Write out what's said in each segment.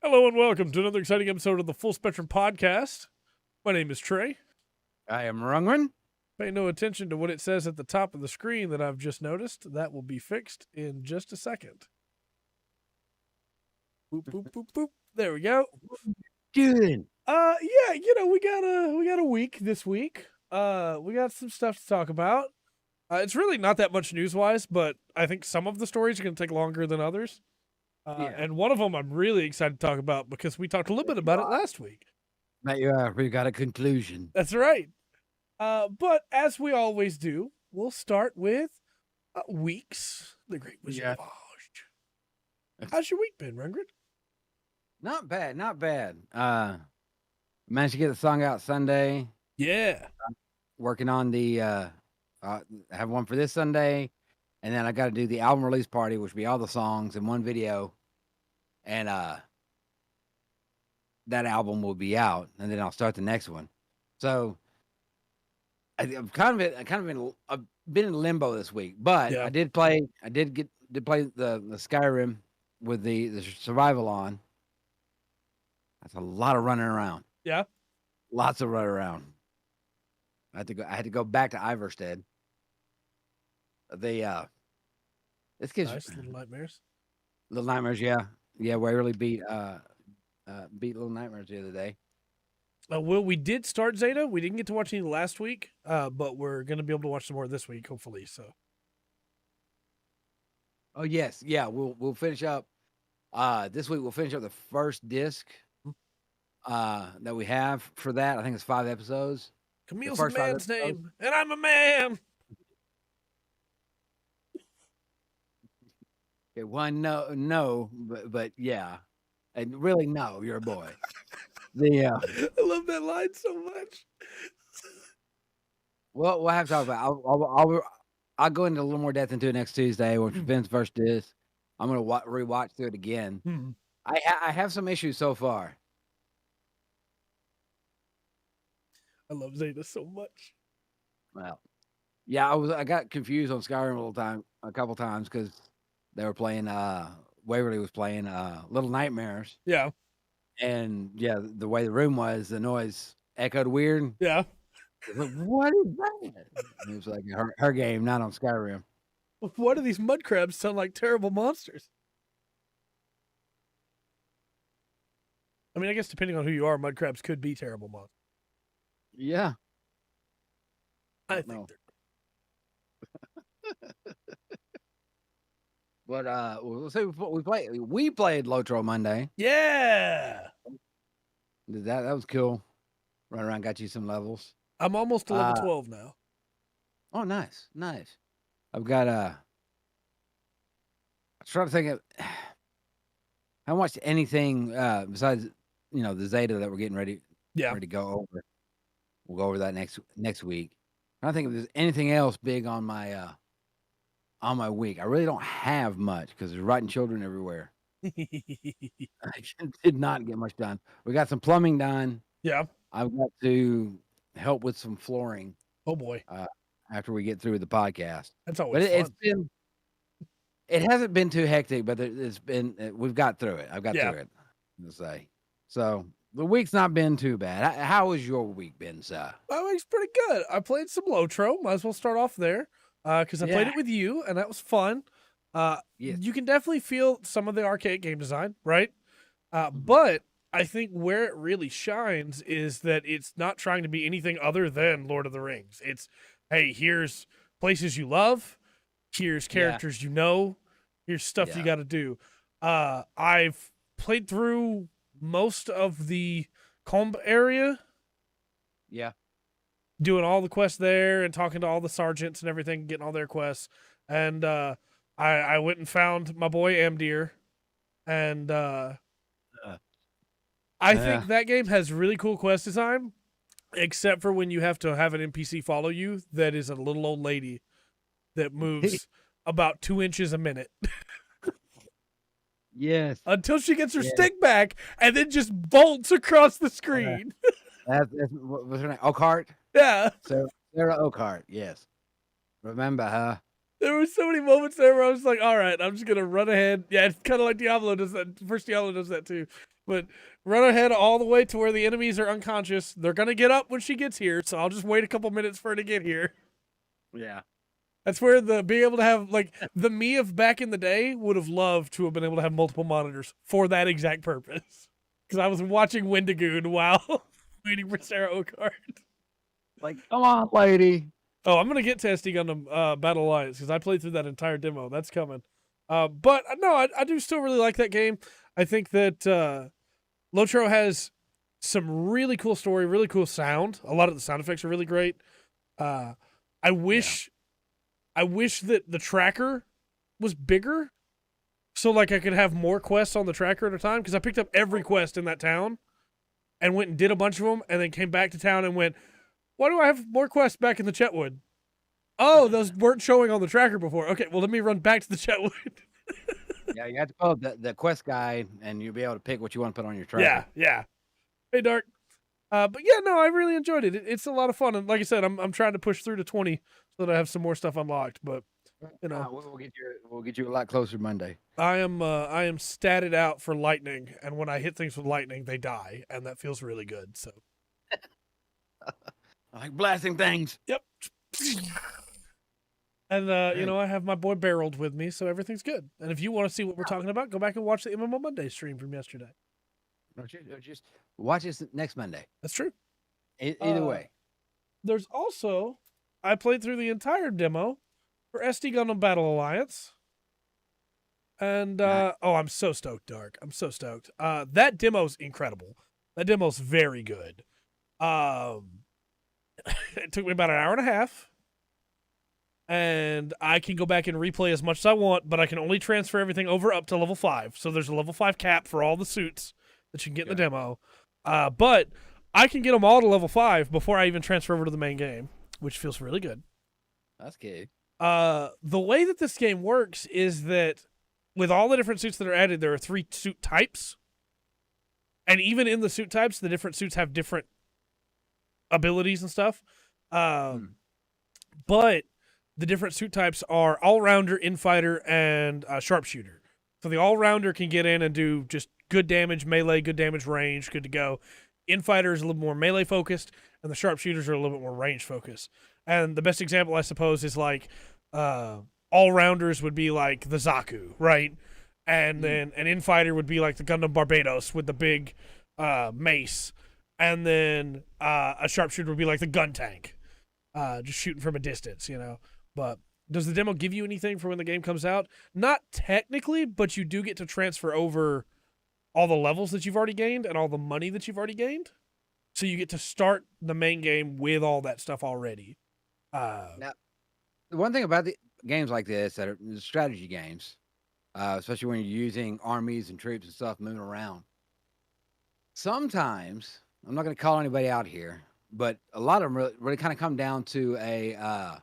Hello and welcome to another exciting episode of the Full Spectrum Podcast. My name is Trey. I am Rungren. Pay no attention to what it says at the top of the screen that I've just noticed. That will be fixed in just a second. Boop, boop, boop, boop. There we go. Good. Yeah, we got a week this week. We got some stuff to talk about. It's really not that much news-wise, but I think some of the stories are going to take longer than others. And one of them I'm really excited to talk about because we talked a little bit about it last week. We got a conclusion. That's right. But as we always do, we'll start with weeks. The Great Wizard of Oz. How's your week been, Rungren? Not bad, not bad. Managed to get the song out Sunday. Yeah. Working on the I have one for this Sunday, and then I got to do the album release party, which will be all the songs in one video, and that album will be out, and then I'll start the next one. So I've been in limbo this week, but Yeah. I did play the Skyrim with the survival on. That's a lot of running around. Yeah. Lots of running around. I had to go back to Iverstead. This kid's Nice Little Nightmares. Little Nightmares, yeah. Waverly beat Little Nightmares the other day. Well, we did start Zeta. We didn't get to watch any last week, but we're going to be able to watch some more this week, hopefully. So. Oh yes, yeah. We'll finish up. This week we'll finish up the first disc that we have for that. I think it's 5 episodes. Camille's a man's name, and I'm a man. Okay, one no, but yeah, and really no, you're a boy. I love that line so much. Well, we'll have to talk about. I'll go into a little more depth into it next Tuesday when Ben's first disc. I'm gonna rewatch through it again. Hmm. I have some issues so far. I love Zeta so much. Well, yeah, I got confused on Skyrim a couple times because they were playing. Waverly was playing Little Nightmares. Yeah. And yeah, the way the room was, the noise echoed weird. Yeah. Like, what is that? And it was like her game, not on Skyrim. Why do these mud crabs sound like terrible monsters? I mean, I guess depending on who you are, mud crabs could be terrible monsters. Yeah. I think they're. But we'll see. We played Lotro Monday. Yeah. That was cool. Run around, got you some levels. I'm almost to level 12 now. Oh, nice. I've got I'm trying to think of. I haven't watched anything besides the Zeta that we're getting ready to go over. We'll go over that next week. I don't think if there's anything else big on my week. I really don't have much because there's rotten children everywhere. I did not get much done. We got some plumbing done. Yeah. I've got to help with some flooring. Oh boy. After we get through the podcast. That's always fun. It hasn't been too hectic, but we've got through it. I've got through it. To say. So the week's not been too bad. How has your week been, sir? My week's pretty good. I played some Lotro. Might as well start off there. Because I played it with you, and that was fun. Yes. You can definitely feel some of the arcade game design, right? But I think where it really shines is that it's not trying to be anything other than Lord of the Rings. It's, hey, here's places you love, here's characters you know, here's stuff you got to do. I've played through most of the Combe area. Yeah. Doing all the quests there and talking to all the sergeants and everything, getting all their quests. And I went and found my boy Amdir. And I think that game has really cool quest design, except for when you have to have an NPC follow you that is a little old lady that moves about 2 inches a minute. Yes. Until she gets her stick back and then just bolts across the screen. What's her name? Oakhart? Yeah. So Sarah Oakhart, yes. Remember her. There were so many moments there where I was like, all right, I'm just going to run ahead. Yeah, it's kind of like Diablo does that. First Diablo does that too. But run ahead all the way to where the enemies are unconscious. They're going to get up when she gets here, so I'll just wait a couple minutes for her to get here. Yeah. That's where being able to have, like, the me of back in the day would have loved to have been able to have multiple monitors for that exact purpose. Because I was watching Wendigoon while waiting for Sarah Oakard. Like, come on, lady. Oh, I'm gonna get to SD Gundam Battle Alliance because I played through that entire demo. That's coming. But no, I do still really like that game. I think that Lotro has some really cool story, really cool sound. A lot of the sound effects are really great. I wish that the tracker was bigger, so like I could have more quests on the tracker at a time. Because I picked up every quest in that town, and went and did a bunch of them, and then came back to town and went, why do I have more quests back in the Chetwood? Oh, those weren't showing on the tracker before. Okay, well, let me run back to the Chetwood. Yeah, you have to pull up the quest guide, and you'll be able to pick what you want to put on your tracker. Yeah. Hey, Dark. But yeah, no, I really enjoyed it. It's a lot of fun, and like I said, I'm trying to push through to 20 so that I have some more stuff unlocked. But you know, we'll get you a lot closer Monday. I am statted out for lightning, and when I hit things with lightning, they die, and that feels really good. So. I like blasting things. Yep. And, I have my boy Barreled with me, so everything's good. And if you want to see what we're talking about, go back and watch the MMO Monday stream from yesterday. Just watch this next Monday. That's true. Either way. There's also, I played through the entire demo for SD Gundam Battle Alliance. And, I'm so stoked, Dark. I'm so stoked. That demo's incredible. That demo's very good. It took me about an hour and a half. And I can go back and replay as much as I want, but I can only transfer everything over up to level 5. So there's a level 5 cap for all the suits that you can get in the demo. But I can get them all to level 5 before I even transfer over to the main game, which feels really good. That's good. The way that this game works is that with all the different suits that are added, there are 3 suit types. And even in the suit types, the different suits have different abilities and stuff. But the different suit types are all-rounder, infighter, and sharpshooter. So the all-rounder can get in and do just good damage, melee, good damage, range, good to go. Infighter is a little more melee-focused, and the sharpshooters are a little bit more range-focused. And the best example, I suppose, is like all-rounders would be like the Zaku, right? And then an infighter would be like the Gundam Barbados with the big mace. And then a sharpshooter would be like the gun tank, just shooting from a distance, But does the demo give you anything for when the game comes out? Not technically, but you do get to transfer over all the levels that you've already gained and all the money that you've already gained. So you get to start the main game with all that stuff already. Now, the one thing about the games like this that are strategy games, especially when you're using armies and troops and stuff moving around, sometimes, I'm not going to call anybody out here, but a lot of them really kind of come down to a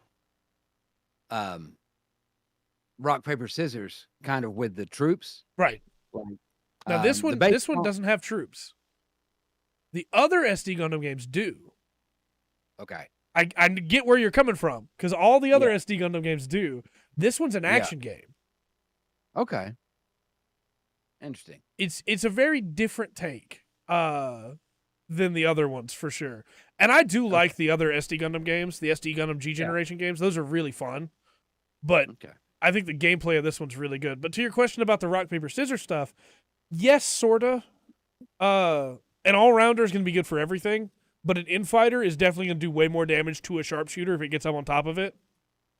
rock, paper, scissors kind of with the troops. Right. Like, now this one doesn't have troops. The other SD Gundam games do. Okay. I get where you're coming from because all the other SD Gundam games do. This one's an action game. Okay. Interesting. It's a very different take than the other ones for sure. And I do like the other SD Gundam games, the SD Gundam G Generation games. Those are really fun. But I think the gameplay of this one's really good. But to your question about the rock, paper, scissors stuff, yes, sorta. An all-rounder is going to be good for everything, but an infighter is definitely going to do way more damage to a sharpshooter if it gets up on top of it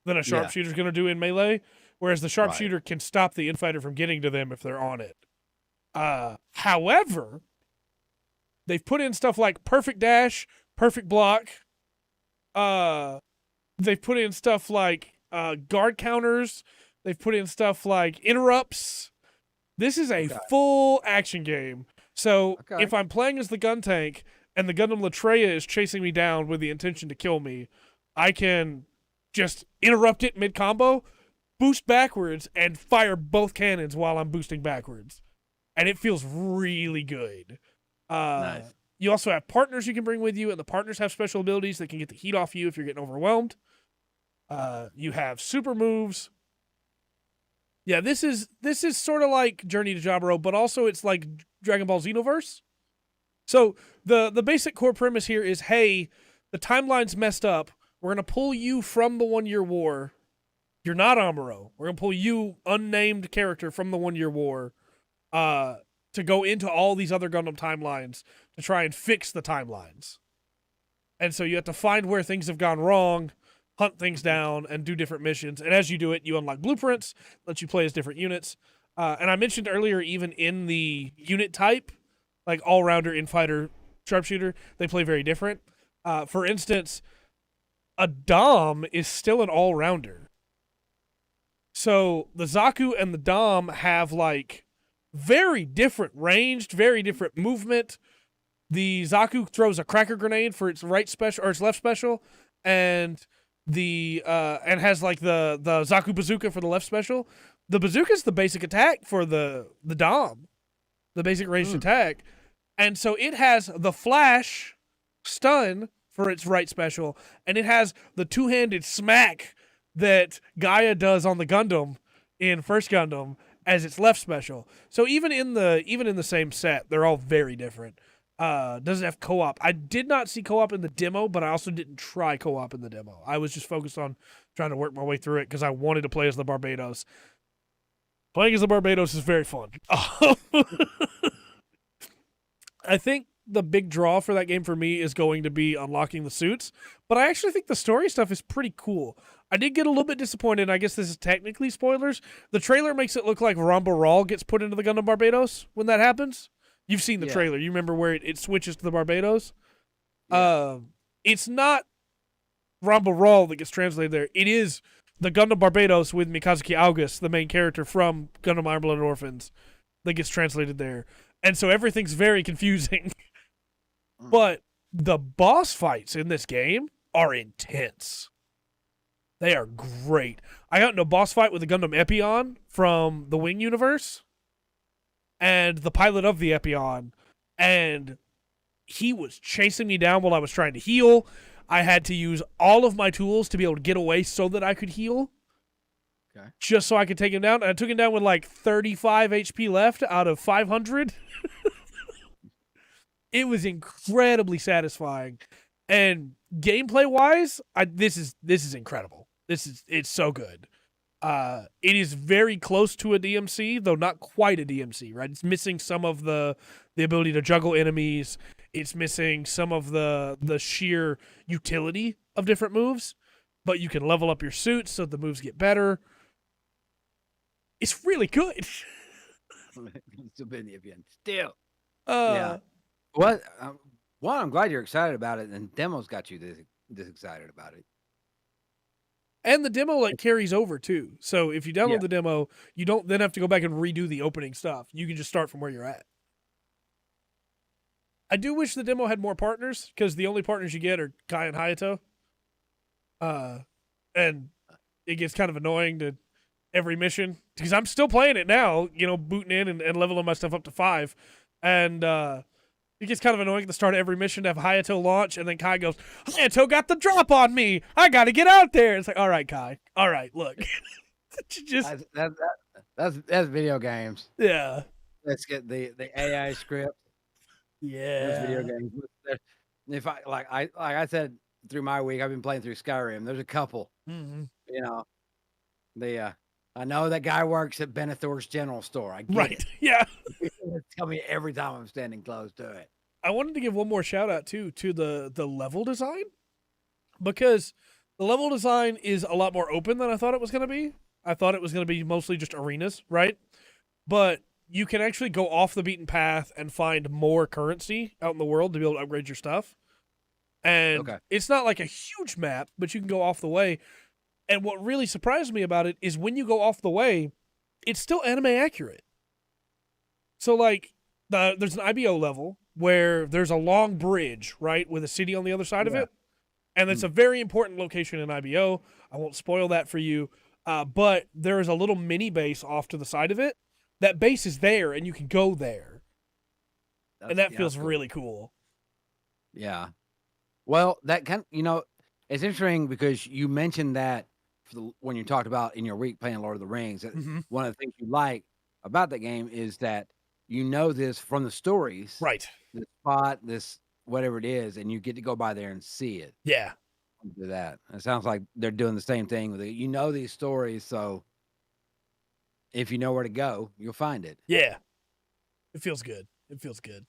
than a sharpshooter is going to do in melee, whereas the sharpshooter can stop the infighter from getting to them if they're on it. However, they've put in stuff like perfect dash, perfect block. They've put in stuff like guard counters. They've put in stuff like interrupts. This is a full action game. So if I'm playing as the gun tank and the Gundam Latreia is chasing me down with the intention to kill me, I can just interrupt it mid-combo, boost backwards, and fire both cannons while I'm boosting backwards. And it feels really good. Nice. You also have partners you can bring with you, and the partners have special abilities that can get the heat off you if you're getting overwhelmed. You have super moves. Yeah, this is sort of like Journey to Jaburo, but also it's like Dragon Ball Xenoverse. So the basic core premise here is, hey, the timeline's messed up. We're gonna pull you from the 1 Year War. You're not Amuro. We're gonna pull you, unnamed character, from the 1 Year War, to go into all these other Gundam timelines to try and fix the timelines. And so you have to find where things have gone wrong, hunt things down, and do different missions. And as you do it, you unlock blueprints, let you play as different units. And I mentioned earlier, even in the unit type, like all-rounder, in-fighter, sharpshooter, they play very different. For instance, a Dom is still an all-rounder. So the Zaku and the Dom have like very different ranged, very different movement. The Zaku throws a cracker grenade for its right special or its left special, and and has like the Zaku bazooka for the left special. The bazooka is the basic attack for the Dom, the basic ranged attack, and so it has the flash stun for its right special, and it has the two-handed smack that Gaia does on the Gundam in First Gundam as its left special. So even in the same set, they're all very different. Does it have co-op? I did not see co-op in the demo, but I also didn't try co-op in the demo. I was just focused on trying to work my way through it because I wanted to play as the Barbados. Playing as the Barbados is very fun. I think the big draw for that game for me is going to be unlocking the suits, but I actually think the story stuff is pretty cool. I did get a little bit disappointed, and I guess this is technically spoilers. The trailer makes it look like Ramba Ral gets put into the Gundam Barbados when that happens. You've seen the trailer. You remember where it switches to the Barbados? Yeah. It's not Ramba Ral that gets translated there. It is the Gundam Barbados with Mikazuki August, the main character from Gundam Iron Blooded Orphans, that gets translated there. And so everything's very confusing. But the boss fights in this game are intense. They are great. I got into a boss fight with the Gundam Epion from the Wing universe and the pilot of the Epion, and he was chasing me down while I was trying to heal. I had to use all of my tools to be able to get away so that I could heal. Okay. Just so I could take him down. And I took him down with like 35 HP left out of 500. It was incredibly satisfying. And gameplay wise, this is incredible. It's so good. It is very close to a DMC, though not quite a DMC, right? It's missing some of the ability to juggle enemies. It's missing some of the sheer utility of different moves, but you can level up your suits so the moves get better. It's really good. Still. Yeah. What? One, I'm glad you're excited about it, and demos got you this excited about it. And the demo like carries over too. So if you download the demo, you don't then have to go back and redo the opening stuff. You can just start from where you're at. I do wish the demo had more partners, because the only partners you get are Kai and Hayato. And it gets kind of annoying to every mission, because I'm still playing it now, booting in and leveling my stuff up to 5. And it gets kind of annoying at the start of every mission to have Hayato launch, and then Kai goes, Hayato got the drop on me. I got to get out there. It's like, all right, Kai. All right, look. That's video games. Yeah. Let's get the AI script. Yeah. That's video games. If I said through my week, I've been playing through Skyrim. There's a couple. Mm-hmm. I know that guy works at Benethor's General Store. I get it. Yeah. Tell me every time I'm standing close to it. I wanted to give one more shout out too to the level design, because the level design is a lot more open than I thought it was going to be. I thought it was going to be mostly just arenas, right? But you can actually go off the beaten path and find more currency out in the world to be able to upgrade your stuff. And It's not like a huge map, but you can go off the way. And what really surprised me about it is when you go off the way, it's still anime accurate. So, like, there's an IBO level where there's a long bridge, right, with a city on the other side of it. And it's a very important location in IBO. I won't spoil that for you. But there is a little mini base off to the side of it. That base is there, and you can go there. And that feels really cool. Yeah. Well, that it's interesting because you mentioned that when you talked about in your week playing Lord of the Rings, that Mm-hmm. one of the things you like about that game is that you know this from the stories, Right. this spot, this whatever it is, and you get to go by there and see it. Yeah. Do that. It sounds like they're doing the same thing with it. You know these stories, so if you know where to go, you'll find it. Yeah. It feels good. It feels good.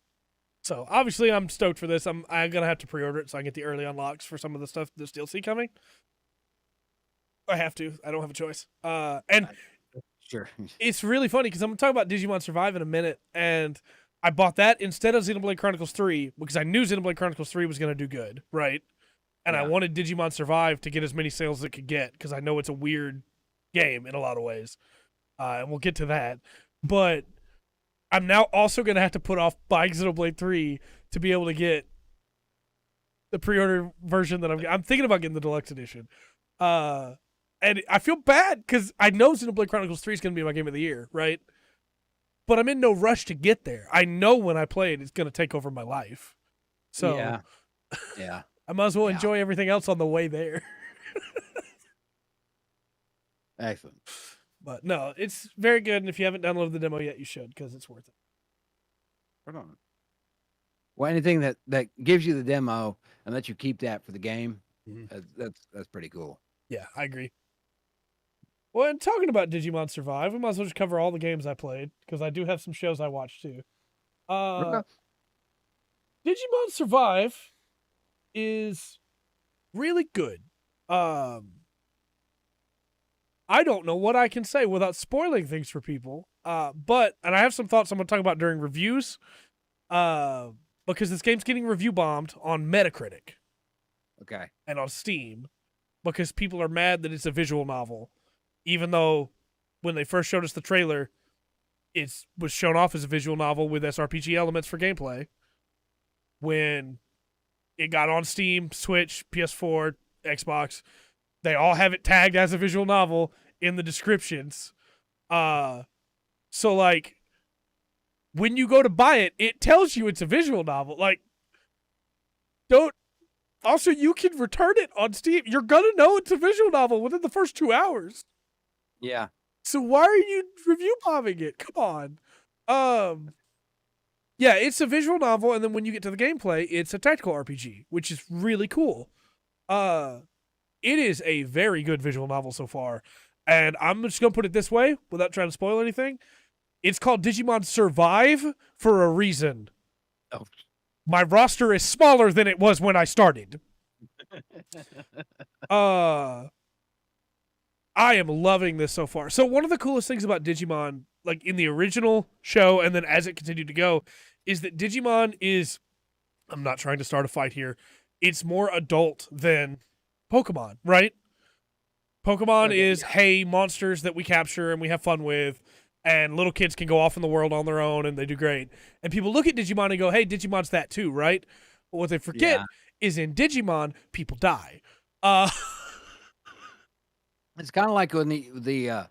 So obviously, I'm stoked for this. I'm gonna have to pre-order it so I get the early unlocks for some of the stuff, this DLC coming. I have to. I don't have a choice. And Sure. it's really funny because I'm gonna talk about Digimon Survive in a minute, and I bought that instead of Xenoblade Chronicles 3 because I knew Xenoblade Chronicles 3 was gonna do good, right? And I wanted Digimon Survive to get as many sales as it could get because I know it's a weird game in a lot of ways, and we'll get to that. But I'm now also gonna have to put off buying Xenoblade 3 to be able to get the pre-order version that I'm thinking about getting the deluxe edition. And I feel bad because I know Xenoblade Chronicles 3 is going to be my game of the year, right? But I'm in no rush to get there. I know when I play it, it's going to take over my life. So yeah. I might as well enjoy everything else on the way there. Excellent. But no, it's very good. And if you haven't downloaded the demo yet, you should because it's worth it. Hold on. Well, anything that gives you the demo and lets you keep that for the game, that's pretty cool. Yeah, I agree. Well, and talking about Digimon Survive, we might as well just cover all the games I played because I do have some shows I watched too. Digimon Survive is really good. I don't know what I can say without spoiling things for people. And I have some thoughts I'm going to talk about during reviews. Because this game's getting review bombed on Metacritic. Okay. And on Steam. Because people are mad that it's a visual novel. Even though when they first showed us the trailer, it was shown off as a visual novel with SRPG elements for gameplay. When it got on Steam, Switch, PS4, Xbox, they all have it tagged as a visual novel in the descriptions. So like, when you go to buy it, it tells you it's a visual novel. Like, also, you can return it on Steam. You're gonna know it's a visual novel within the first 2 hours. Yeah. So why are you review bombing it? Come on. Yeah, it's a visual novel, and then when you get to the gameplay, it's a tactical RPG, which is really cool. It is a very good visual novel so far. And I'm just gonna put it this way, without trying to spoil anything. It's called Digimon Survive for a reason. Oh. My roster is smaller than it was when I started. I am loving this so far. So one of the coolest things about Digimon, like in the original show and then as it continued to go, is that Digimon is, I'm not trying to start a fight here, it's more adult than Pokemon, right? Pokemon is, hey, monsters that we capture and we have fun with, and little kids can go off in the world on their own and they do great. And people look at Digimon and go, hey, Digimon's that too, right? But what they forget is in Digimon, people die. It's kind of like when the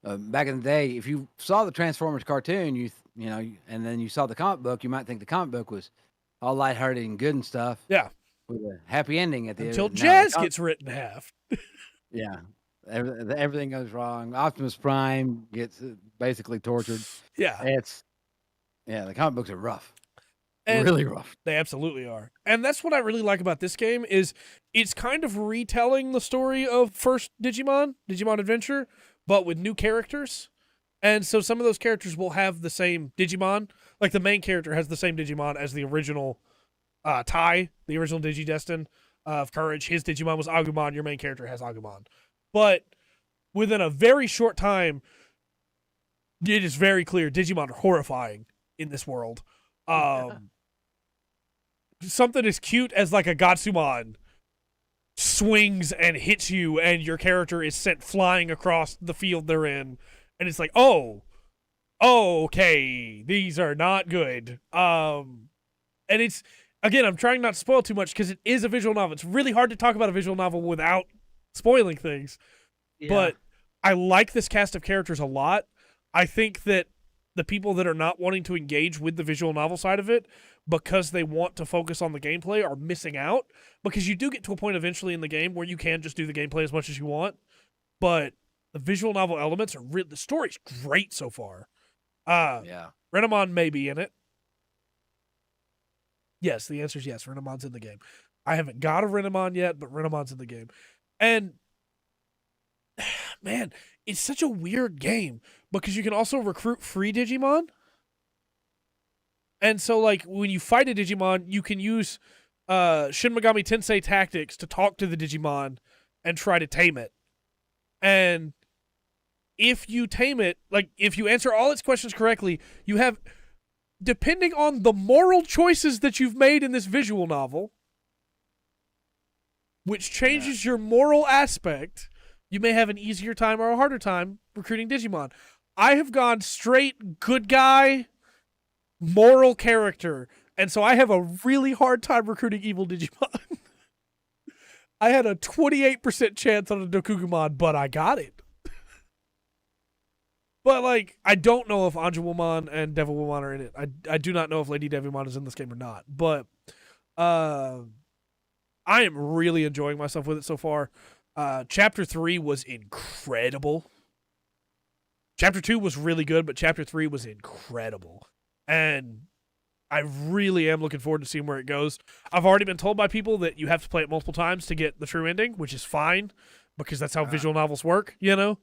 back in the day, if you saw the Transformers cartoon, you know, and then you saw the comic book, you might think the comic book was all lighthearted and good and stuff. Yeah. With a happy ending at the Until end. Jazz gets ripped in half. Yeah. Everything goes wrong. Optimus Prime gets basically tortured. Yeah. The comic books are rough. And really rough. They absolutely are. And that's what I really like about this game is it's kind of retelling the story of first Digimon Adventure, but with new characters. And so some of those characters will have the same Digimon. Like the main character has the same Digimon as the original Tai, the original Digidestin of Courage. His Digimon was Agumon. Your main character has Agumon. But within a very short time, it is very clear Digimon are horrifying in this world. Something as cute as like a Gatsumon swings and hits you and your character is sent flying across the field they're in. And it's like, oh, okay, these are not good. And it's, again, I'm trying not to spoil too much because it is a visual novel. It's really hard to talk about a visual novel without spoiling things. Yeah. But I like this cast of characters a lot. I think that the people that are not wanting to engage with the visual novel side of it because they want to focus on the gameplay are missing out, because you do get to a point eventually in the game where you can just do the gameplay as much as you want, but the visual novel elements are the story's great so far. Yeah. Renamon may be in it. Yes, the answer is yes. Renamon's in the game. I haven't got a Renamon yet, but Renamon's in the game. And man, it's such a weird game because you can also recruit free Digimon. And so, like, when you fight a Digimon, you can use Shin Megami Tensei tactics to talk to the Digimon and try to tame it. And if you tame it, like, if you answer all its questions correctly, you have, depending on the moral choices that you've made in this visual novel, which changes your moral aspect, you may have an easier time or a harder time recruiting Digimon. I have gone straight good guy, moral character, and so I have a really hard time recruiting evil Digimon. I had a 28% chance on a Dokugumon, but I got it. But, like, I don't know if Anjumon and Devilmon are in it. I do not know if Lady Devimon is in this game or not. But I am really enjoying myself with it so far. Chapter 3 was incredible. Chapter 2 was really good, but Chapter 3 was incredible. And I really am looking forward to seeing where it goes. I've already been told by people that you have to play it multiple times to get the true ending, which is fine, because that's how visual novels work, you know?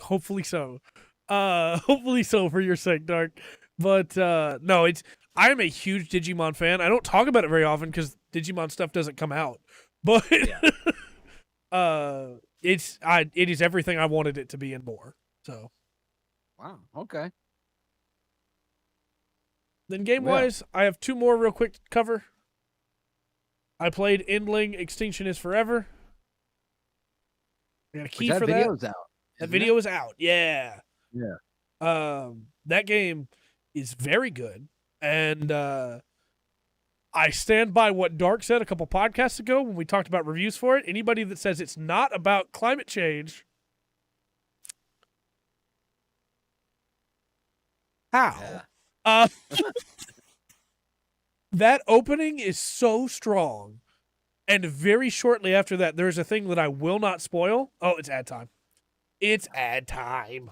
Hopefully so. Hopefully so for your sake, Dark. But no, I am a huge Digimon fan. I don't talk about it very often because Digimon stuff doesn't come out. But it is everything I wanted it to be and more. So wow, okay. Then game-wise, I have two more real quick to cover. I played Endling Extinction is Forever. I got a key for that. That video's out. That video is out. Yeah. Yeah. That game is very good. And I stand by what Dark said a couple podcasts ago when we talked about reviews for it. Anybody that says it's not about climate change, how? Yeah. That opening is so strong. And very shortly after that, there's a thing that I will not spoil. Oh, it's ad time. It's ad time.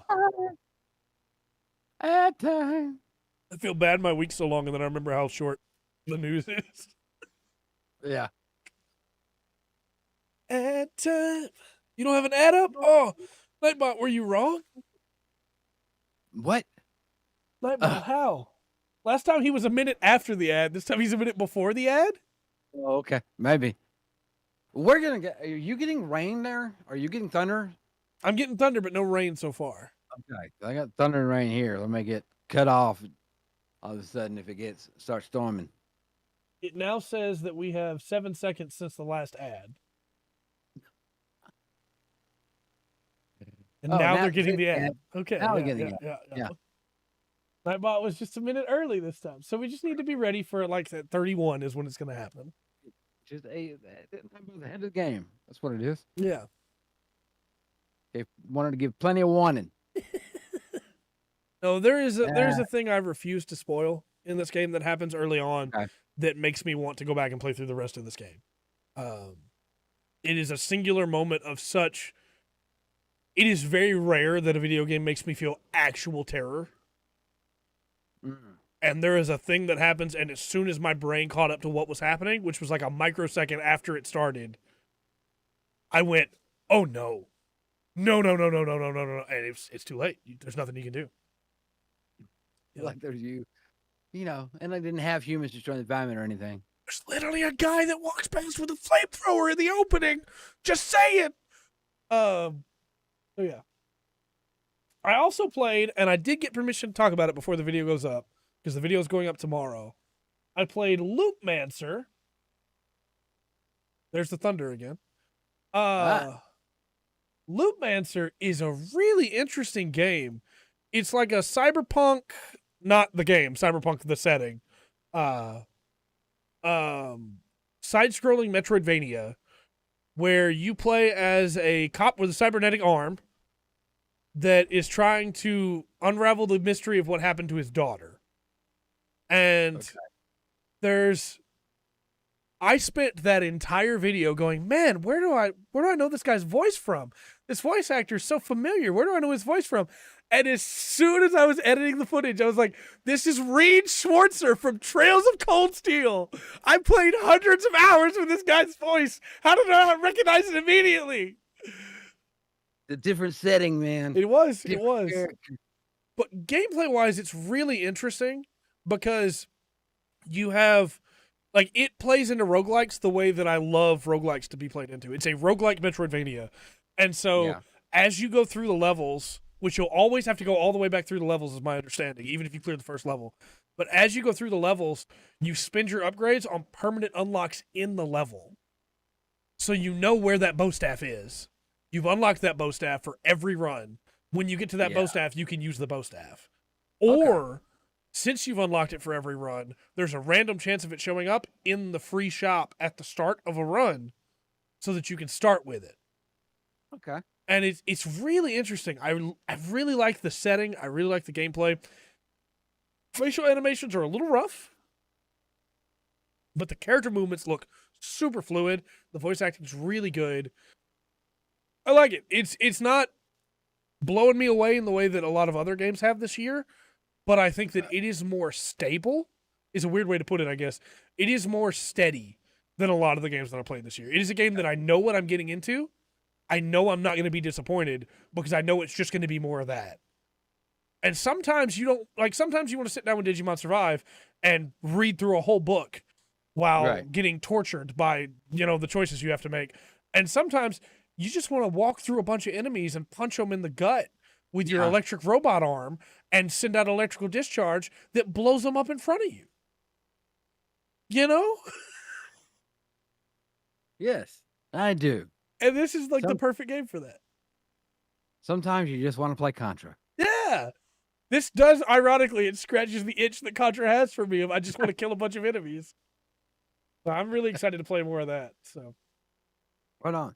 Ad time. I feel bad my week's so long, and then I remember how short the news is. Yeah. Ad time. You don't have an ad up? Oh, Nightbot, were you wrong? What? Nightbot, how? Last time he was a minute after the ad. This time he's a minute before the ad? Oh, okay. Maybe. We're gonna get. Are you getting rain there? Are you getting thunder? I'm getting thunder, but no rain so far. Okay. I got thunder and rain here. Let me get cut off all of a sudden if it starts storming. It now says that we have 7 seconds since the last ad. And now they're getting the ad. Okay. Now we're getting it. Yeah. Nightbot was just a minute early this time. So we just need to be ready for like that 31 is when it's going to happen. Just the head of the game. That's what it is. Yeah. They wanted to give plenty of warning. No, there's a thing I refuse to spoil in this game that happens early on that makes me want to go back and play through the rest of this game. It is a singular moment of such. It is very rare that a video game makes me feel actual terror. And there is a thing that happens, and as soon as my brain caught up to what was happening, which was like a microsecond after it started, I went, "Oh no, no, no, no, no, no, no, no, no!" And it's too late. There's nothing you can do. Like there's you know, and I didn't have humans destroying the environment or anything. There's literally a guy that walks past with a flamethrower in the opening. Just saying. So yeah. I also played, and I did get permission to talk about it before the video goes up, because the video is going up tomorrow. I played Loopmancer. There's the thunder again. Loopmancer is a really interesting game. It's like a cyberpunk, not the game, cyberpunk the setting. Side-scrolling Metroidvania, where you play as a cop with a cybernetic arm, that is trying to unravel the mystery of what happened to his daughter. And I spent that entire video going, man, where do I know this guy's voice from? This voice actor is so familiar. Where do I know his voice from? And as soon as I was editing the footage, I was like, this is Reed Schwartzer from Trails of Cold Steel. I played hundreds of hours with this guy's voice. How did I not recognize it immediately? The different setting, man. It was. But gameplay-wise, it's really interesting because you have, like, it plays into roguelikes the way that I love roguelikes to be played into. It's a roguelike Metroidvania. And so as you go through the levels, which you'll always have to go all the way back through the levels is my understanding, even if you clear the first level. But as you go through the levels, you spend your upgrades on permanent unlocks in the level. So you know where that bow staff is. You've unlocked that bow staff for every run. When you get to that bow staff, you can use the bow staff. Or, since you've unlocked it for every run, there's a random chance of it showing up in the free shop at the start of a run so that you can start with it. Okay. And it's really interesting. I really like the setting. I really like the gameplay. Facial animations are a little rough, but the character movements look super fluid. The voice acting is really good. I like it. It's not blowing me away in the way that a lot of other games have this year, but I think that it is more stable. Is a weird way to put it, I guess. It is more steady than a lot of the games that I played this year. It is a game that I know what I'm getting into. I know I'm not going to be disappointed because I know it's just going to be more of that. And sometimes you don't, like, sometimes you want to sit down with Digimon Survive and read through a whole book while getting tortured by, the choices you have to make. And sometimes you just want to walk through a bunch of enemies and punch them in the gut with your electric robot arm and send out electrical discharge that blows them up in front of you. Yes, I do. And this is like the perfect game for that. Sometimes you just want to play Contra. Yeah. This does, ironically, it scratches the itch that Contra has for me. I just want to kill a bunch of enemies. So I'm really excited to play more of that. So, right on.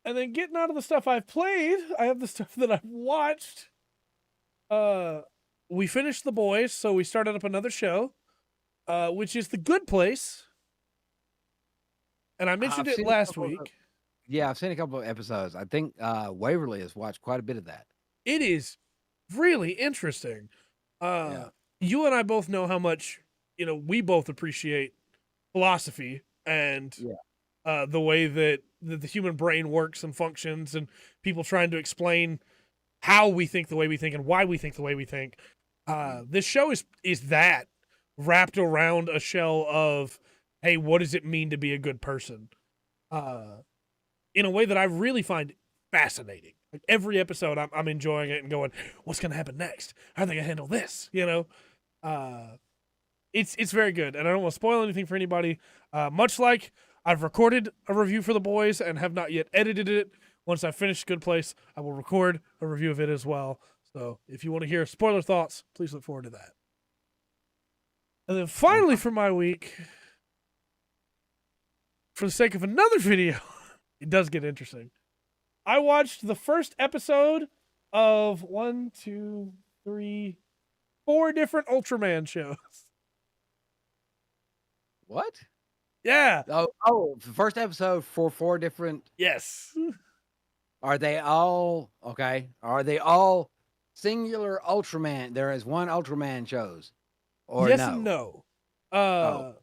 And then getting out of the stuff I've played, I have the stuff that I've watched. We finished The Boys, so we started up another show, which is The Good Place. And I mentioned it last week. Yeah, I've seen a couple of episodes. I think Waverly has watched quite a bit of that. It is really interesting. You and I both know how much, we both appreciate philosophy and the way that the human brain works and functions, and people trying to explain how we think the way we think and why we think the way we think. This show is that wrapped around a shell of, hey, what does it mean to be a good person? In a way that I really find fascinating. Like every episode, I'm enjoying it and going, what's going to happen next? How are they going to handle this? It's very good, and I don't want to spoil anything for anybody. Much like I've recorded a review for The Boys and have not yet edited it. Once I finish Good Place, I will record a review of it as well. So if you want to hear spoiler thoughts, please look forward to that. And then finally for my week, for the sake of another video, it does get interesting. I watched the first episode of 4 different Ultraman shows. What? Yeah. Oh, the first episode for 4 different. Yes. Are they all okay? Are they all singular Ultraman? There is one Ultraman shows, or yes no? And no.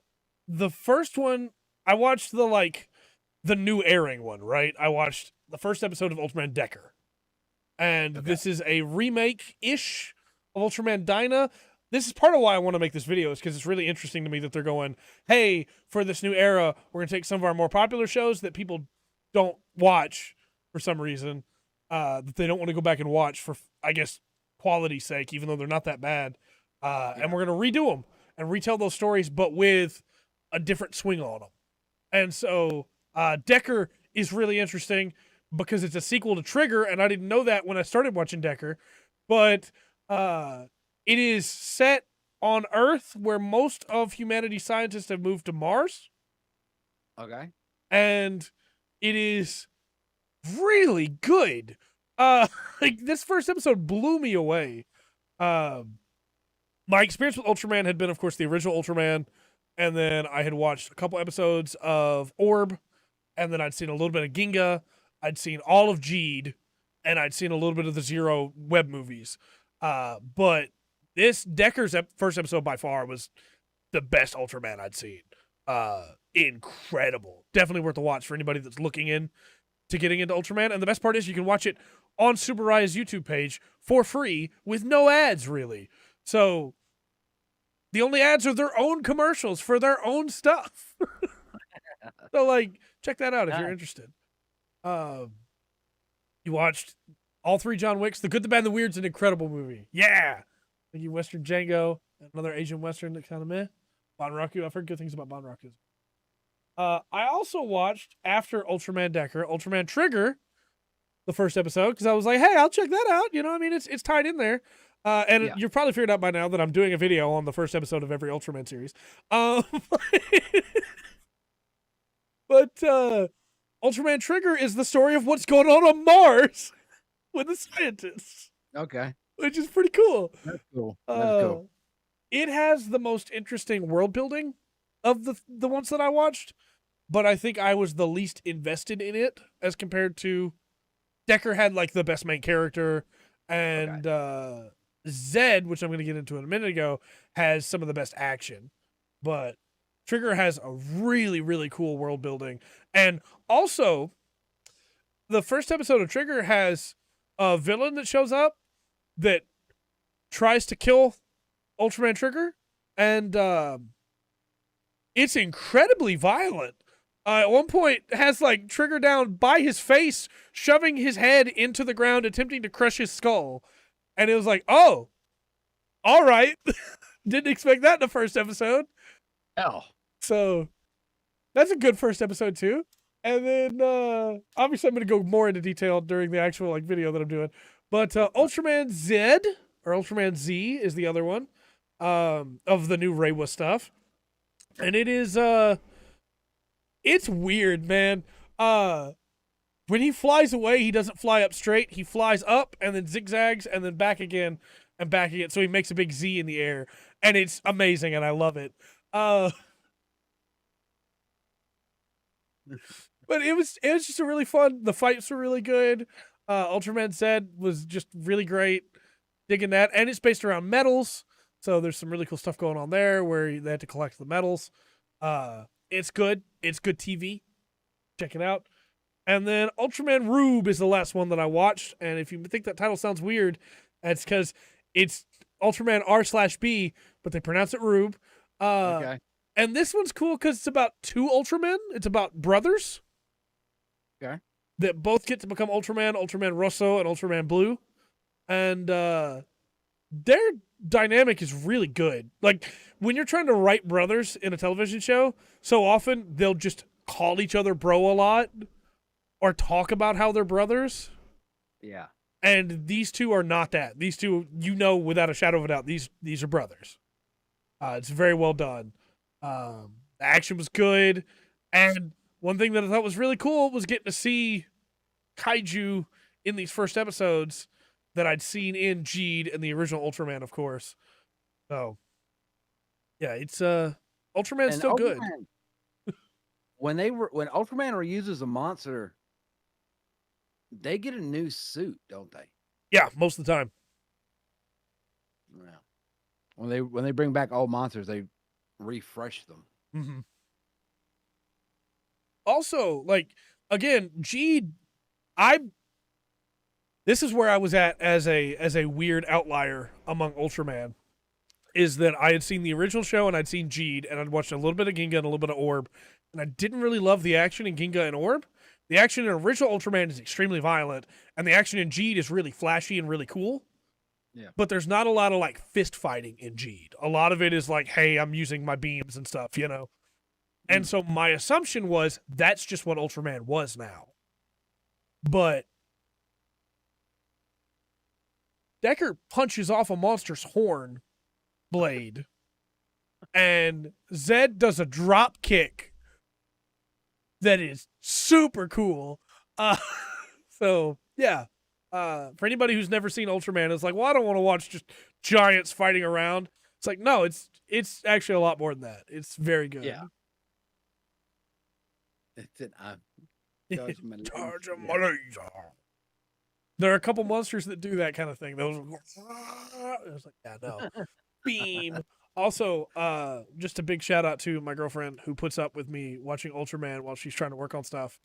The first one I watched the new airing one, right? I watched the first episode of Ultraman Decker, and this is a remake-ish of Ultraman Dyna. This is part of why I want to make this video, is because it's really interesting to me that they're going, hey, for this new era, we're going to take some of our more popular shows that people don't watch for some reason, that they don't want to go back and watch for, I guess, quality's sake, even though they're not that bad. And we're going to redo them and retell those stories, but with a different swing on them. And so Decker is really interesting because it's a sequel to Trigger, and I didn't know that when I started watching Decker. But it is set on Earth, where most of humanity's scientists have moved to Mars. Okay. And it is really good, Like this first episode blew me away. Um, my experience with Ultraman had been, of course, the original Ultraman, and then I had watched a couple episodes of Orb, and then I'd seen a little bit of Ginga. I'd seen all of Geed, and I'd seen a little bit of the Zero web movies. But this Decker's first episode by far was the best Ultraman I'd seen. Incredible. Definitely worth a watch for anybody that's looking in to getting into Ultraman. And the best part is you can watch it on Super Raya's YouTube page for free with no ads, really. So the only ads are their own commercials for their own stuff. So, like, check that out if you're interested. You watched all 3 John Wicks. The Good, the Bad, and the Weird's an incredible movie. Yeah. Thank you, Western Django. Another Asian Western that kind of meh. Banraku. I've heard good things about Banraku. I also watched, after Ultraman Decker, Ultraman Trigger, the first episode, because I was like, hey, I'll check that out. You know, I mean, it's tied in there. And you've probably figured out by now that I'm doing a video on the first episode of every Ultraman series. But Ultraman Trigger is the story of what's going on Mars with the scientists. Okay. Which is pretty cool. That's cool. That's cool. It has the most interesting world building of the ones that I watched, but I think I was the least invested in it as compared to Decker had like the best main character, and Zed, which I'm going to get into in a minute ago, has some of the best action. But Trigger has a really, really cool world building. And also, the first episode of Trigger has a villain that shows up that tries to kill Ultraman Trigger, and it's incredibly violent. At one point, has like Trigger down by his face, shoving his head into the ground, attempting to crush his skull. And it was like, oh, all right. Didn't expect that in the first episode. Oh. So that's a good first episode too. And then obviously I'm going to go more into detail during the actual like video that I'm doing. But Ultraman Z or Ultraman Z is the other one of the new Reiwa stuff. And it is it's weird, man. When he flies away, he doesn't fly up straight. He flies up and then zigzags and then back again and back again. So he makes a big Z in the air. And it's amazing and I love it. But it was just a really fun. The fights were really good. Ultraman Z was just really great. Digging that. And it's based around metals. So there's some really cool stuff going on there where they had to collect the metals. It's good. It's good TV. Check it out. And then Ultraman Rube is the last one that I watched. And if you think that title sounds weird, that's because it's Ultraman R/B, but they pronounce it Rube. Okay. And this one's cool because it's about 2 Ultramen. It's about brothers. Okay. That both get to become Ultraman, Ultraman Rosso, and Ultraman Blue. And their dynamic is really good. Like, when you're trying to write brothers in a television show, so often they'll just call each other bro a lot or talk about how they're brothers. Yeah. And these two are not that. These two, you know, without a shadow of a doubt, these are brothers. It's very well done. The action was good. And one thing that I thought was really cool was getting to see kaiju in these first episodes that I'd seen in Geed and the original Ultraman, of course. So, yeah, it's Ultraman's still good. When Ultraman reuses a monster, they get a new suit, don't they? Yeah, most of the time. Yeah. When they bring back old monsters, they refresh them. Mm-hmm. Also, like, again, Geed, this is where I was at as a weird outlier among Ultraman, is that I had seen the original show and I'd seen Geed and I'd watched a little bit of Ginga and a little bit of Orb, and I didn't really love the action in Ginga and Orb. The action in original Ultraman is extremely violent, and the action in Geed is really flashy and really cool. Yeah. But there's not a lot of like fist fighting in Geed. A lot of it is like, hey, I'm using my beams and stuff, you know? And so my assumption was that's just what Ultraman was now. But Decker punches off a monster's horn blade, and Zed does a drop kick that is super cool. So, yeah. For anybody who's never seen Ultraman, it's like, well, I don't want to watch just giants fighting around. It's like, no, it's actually a lot more than that. It's very good. Yeah. It's an Charge of Malaysia. There are a couple monsters that do that kind of thing. Those, I was like, yeah, no. Beam. Also, just a big shout out to my girlfriend who puts up with me watching Ultraman while she's trying to work on stuff.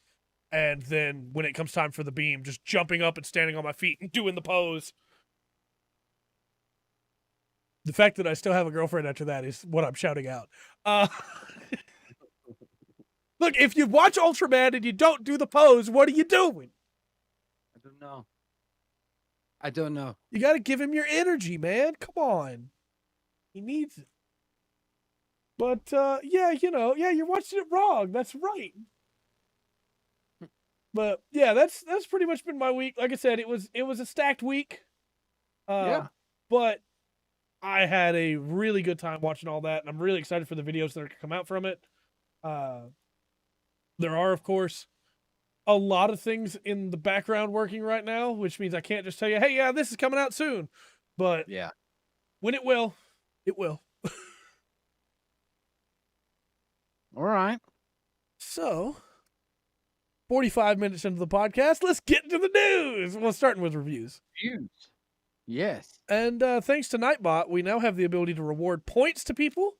And then when it comes time for the beam, just jumping up and standing on my feet and doing the pose. The fact that I still have a girlfriend after that is what I'm shouting out. Look, if you watch Ultraman and you don't do the pose, what are you doing? I don't know. I don't know. You got to give him your energy, man. Come on. He needs it. But, yeah, you're watching it wrong. That's right. But, yeah, that's pretty much been my week. Like I said, it was a stacked week. Yeah. But I had a really good time watching all that, and I'm really excited for the videos that are going to come out from it. There are, of course, a lot of things in the background working right now, which means I can't just tell you, hey, yeah, this is coming out soon. But yeah, when it will, it will. All right. So, 45 minutes into the podcast, let's get into the news. Well, starting with reviews. Reviews. Yes. And thanks to Nightbot, we now have the ability to reward points to people.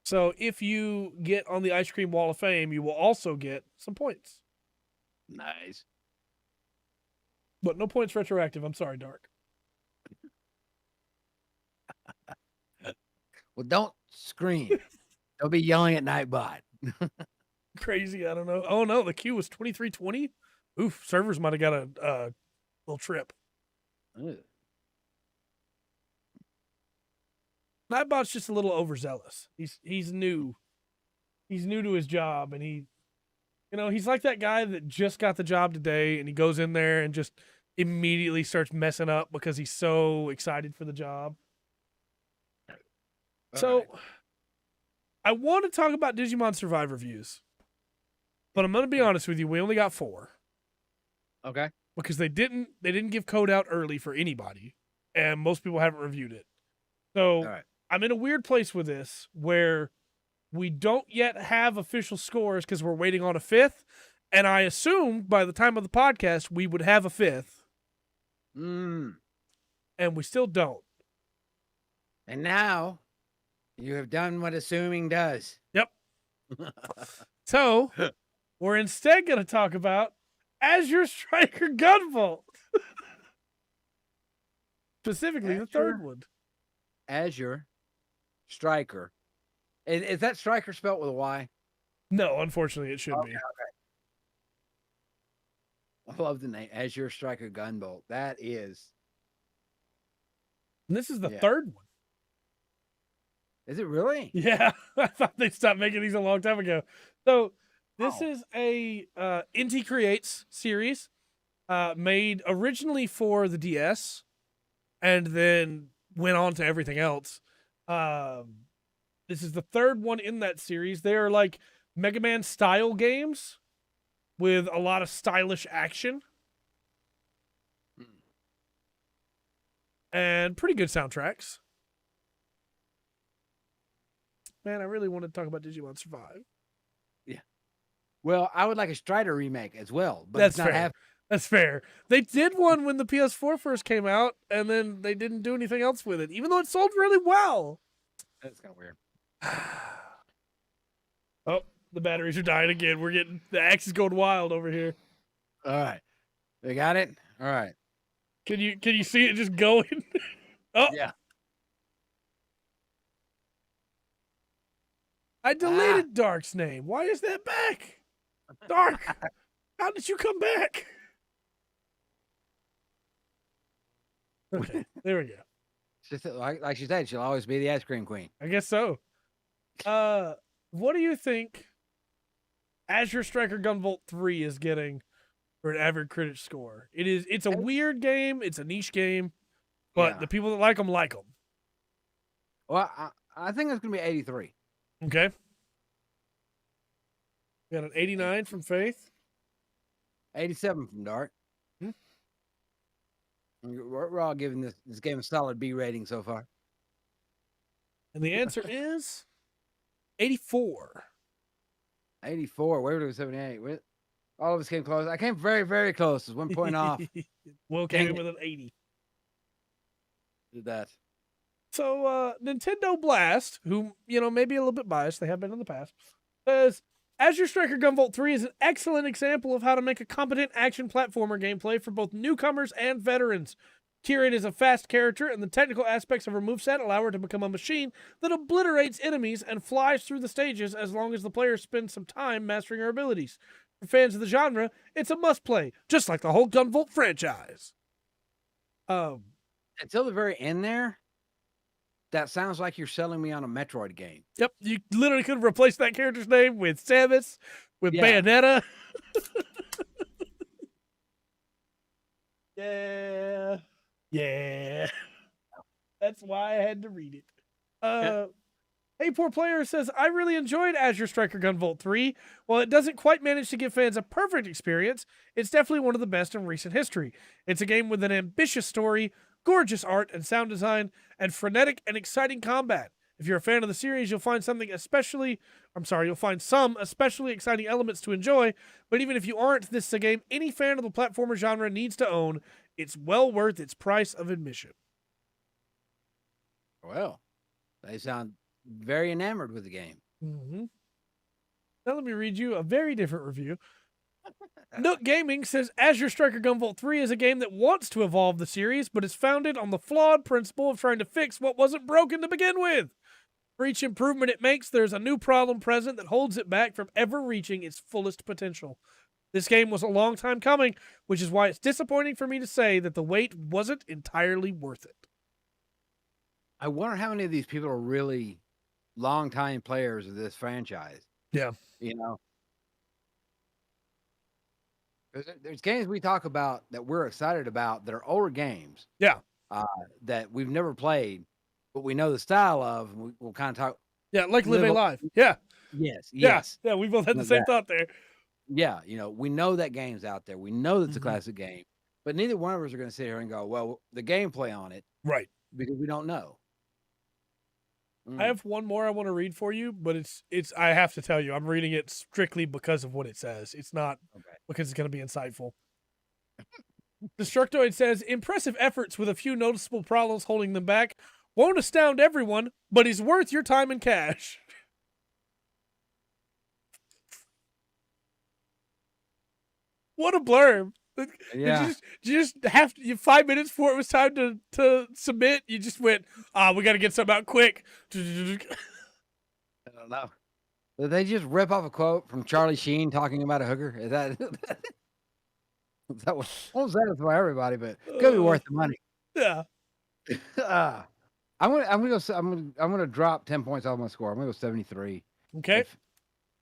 So if you get on the Ice Cream Wall of Fame, you will also get some points. Nice. But no points retroactive. I'm sorry, Dark. Well, don't scream. Don't be yelling at Nightbot. Crazy. I don't know. Oh, no. The queue was 2320. Oof. Servers might have got a little trip. Ugh. Nightbot's just a little overzealous. He's new. He's new to his job, and he's like that guy that just got the job today, and he goes in there and just immediately starts messing up because he's so excited for the job. So, I want to talk about Digimon Survive reviews, but I'm going to be honest with you. We only got 4. Okay. Because they didn't give code out early for anybody, and most people haven't reviewed it. So I'm in a weird place with this where we don't yet have official scores because we're waiting on a 5th, and I assume by the time of the podcast we would have a 5th. And we still don't. And now you have done what assuming does. Yep. So we're instead going to talk about Azure Striker Gunvolt. Specifically, the third one. Azure Striker. Is that Striker spelled with a Y? No, unfortunately, it should be. Okay. I love the name. Azure Striker Gunvolt. That is. And this is the third one. Is it really? Yeah. I thought they stopped making these a long time ago. So this is a Inti Creates series made originally for the DS and then went on to everything else. This is the third one in that series. They are like Mega Man style games with a lot of stylish action. And pretty good soundtracks. Man, I really want to talk about Digimon Survive. Yeah. Well, I would like a Strider remake as well. But That's fair. That's fair. They did one when the PS4 first came out, and then they didn't do anything else with it, even though it sold really well. That's kind of weird. Oh, the batteries are dying again. The axe is going wild over here. All right. They got it? All right. Can you see it just going? Oh. Yeah. I deleted Dark's name. Why is that back? Dark, how did you come back? Okay, there we go. Just like she said, she'll always be the ice cream queen. I guess so. What do you think Azure Striker Gunvolt 3 is getting for an average critic score? It's a weird game, it's a niche game, but the people that like them like them. Well, I think it's going to be 83. Okay. We got an 89 from Faith. 87 from Dark. Hmm? We're all giving this game a solid B rating so far. And the answer is 84. 84. Waverly was 78. All of us came close. I came very, very close. It was 1 point off. Will came in with an 80. Did that. So Nintendo Blast, who, may be a little bit biased, they have been in the past, says Azure Striker Gunvolt 3 is an excellent example of how to make a competent action platformer gameplay for both newcomers and veterans. Kirin is a fast character, and the technical aspects of her moveset allow her to become a machine that obliterates enemies and flies through the stages as long as the player spends some time mastering her abilities. For fans of the genre, it's a must-play, just like the whole Gunvolt franchise. Until the very end there, that sounds like you're selling me on a Metroid game. Yep, you literally could have replaced that character's name with Samus, with Bayonetta. Yeah. That's why I had to read it. Hey Poor Player says, I really enjoyed Azure Striker Gunvolt 3. While it doesn't quite manage to give fans a perfect experience, it's definitely one of the best in recent history. It's a game with an ambitious story, gorgeous art and sound design, and frenetic and exciting combat. If you're a fan of the series, you'll find some especially exciting elements to enjoy, but even if you aren't, this is a game any fan of the platformer genre needs to own. It's well worth its price of admission. Well, they sound very enamored with the game. Mm-hmm. Now let me read you a very different review. Nook Gaming says Azure Striker Gunvolt 3 is a game that wants to evolve the series, but is founded on the flawed principle of trying to fix what wasn't broken to begin with. For each improvement it makes, there's a new problem present that holds it back from ever reaching its fullest potential. This game was a long time coming, which is why it's disappointing for me to say that the wait wasn't entirely worth it. I wonder how many of these people are really long-time players of this franchise. Yeah. There's games we talk about that we're excited about that are older games. Yeah. That we've never played, but we know the style of, and we'll kind of talk. Yeah, like Live Alive. Yeah. Yes. Yeah, we both had the same thought there. Yeah, we know that game's out there. We know it's a classic game, but neither one of us are going to sit here and go, well, the gameplay on it. Right. Because we don't know. I have one more I want to read for you, but it's I have to tell you, I'm reading it strictly because of what it says. It's not because it's going to be insightful. Destructoid says, impressive efforts with a few noticeable problems holding them back. Won't astound everyone, but he's worth your time and cash. What a blurb. Yeah. You just have to, 5 minutes before it was time to submit, you just went, we got to get something out quick. I don't know. Did they just rip off a quote from Charlie Sheen talking about a hooker? Is that what won't satisfy everybody, but it could be worth the money. Yeah. I'm gonna drop 10 points off my score. I'm gonna go 73. Okay.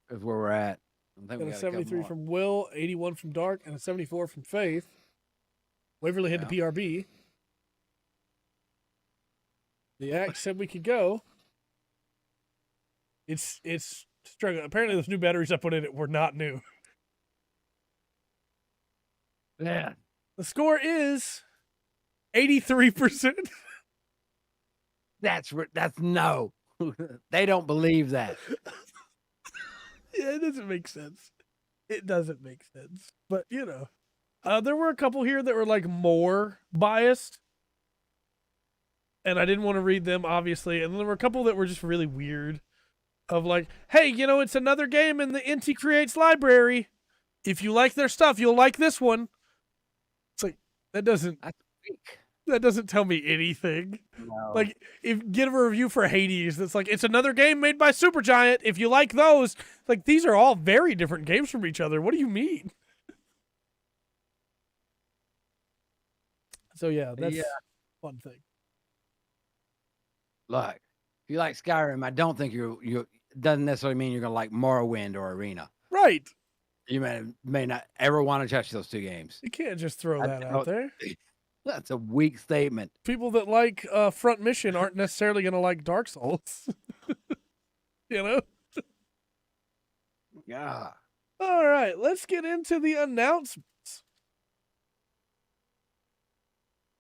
If where we're at. I think we got a 73 from Will, 81 from Dark, and a 74 from Faith. Waverly hit the PRB. The Axe said we could go. It's struggling. Apparently those new batteries I put in it were not new. Yeah. The score is 83%. That's no. They don't believe that. Yeah, it doesn't make sense. It doesn't make sense. But, there were a couple here that were more biased. And I didn't want to read them, obviously. And there were a couple that were just really weird. Of hey, it's another game in the Inti Creates library. If you like their stuff, you'll like this one. It's that doesn't tell me anything. No. Give a review for Hades that's it's another game made by Supergiant. If you like those, these are all very different games from each other. What do you mean? So that's one thing. Look, if you like Skyrim, I don't think you doesn't necessarily mean you're gonna like Morrowind or Arena. Right. You may not ever want to touch those two games. You can't just throw that out there. That's a weak statement. People that like Front Mission aren't necessarily going to like Dark Souls. Yeah. All right, let's get into the announcements.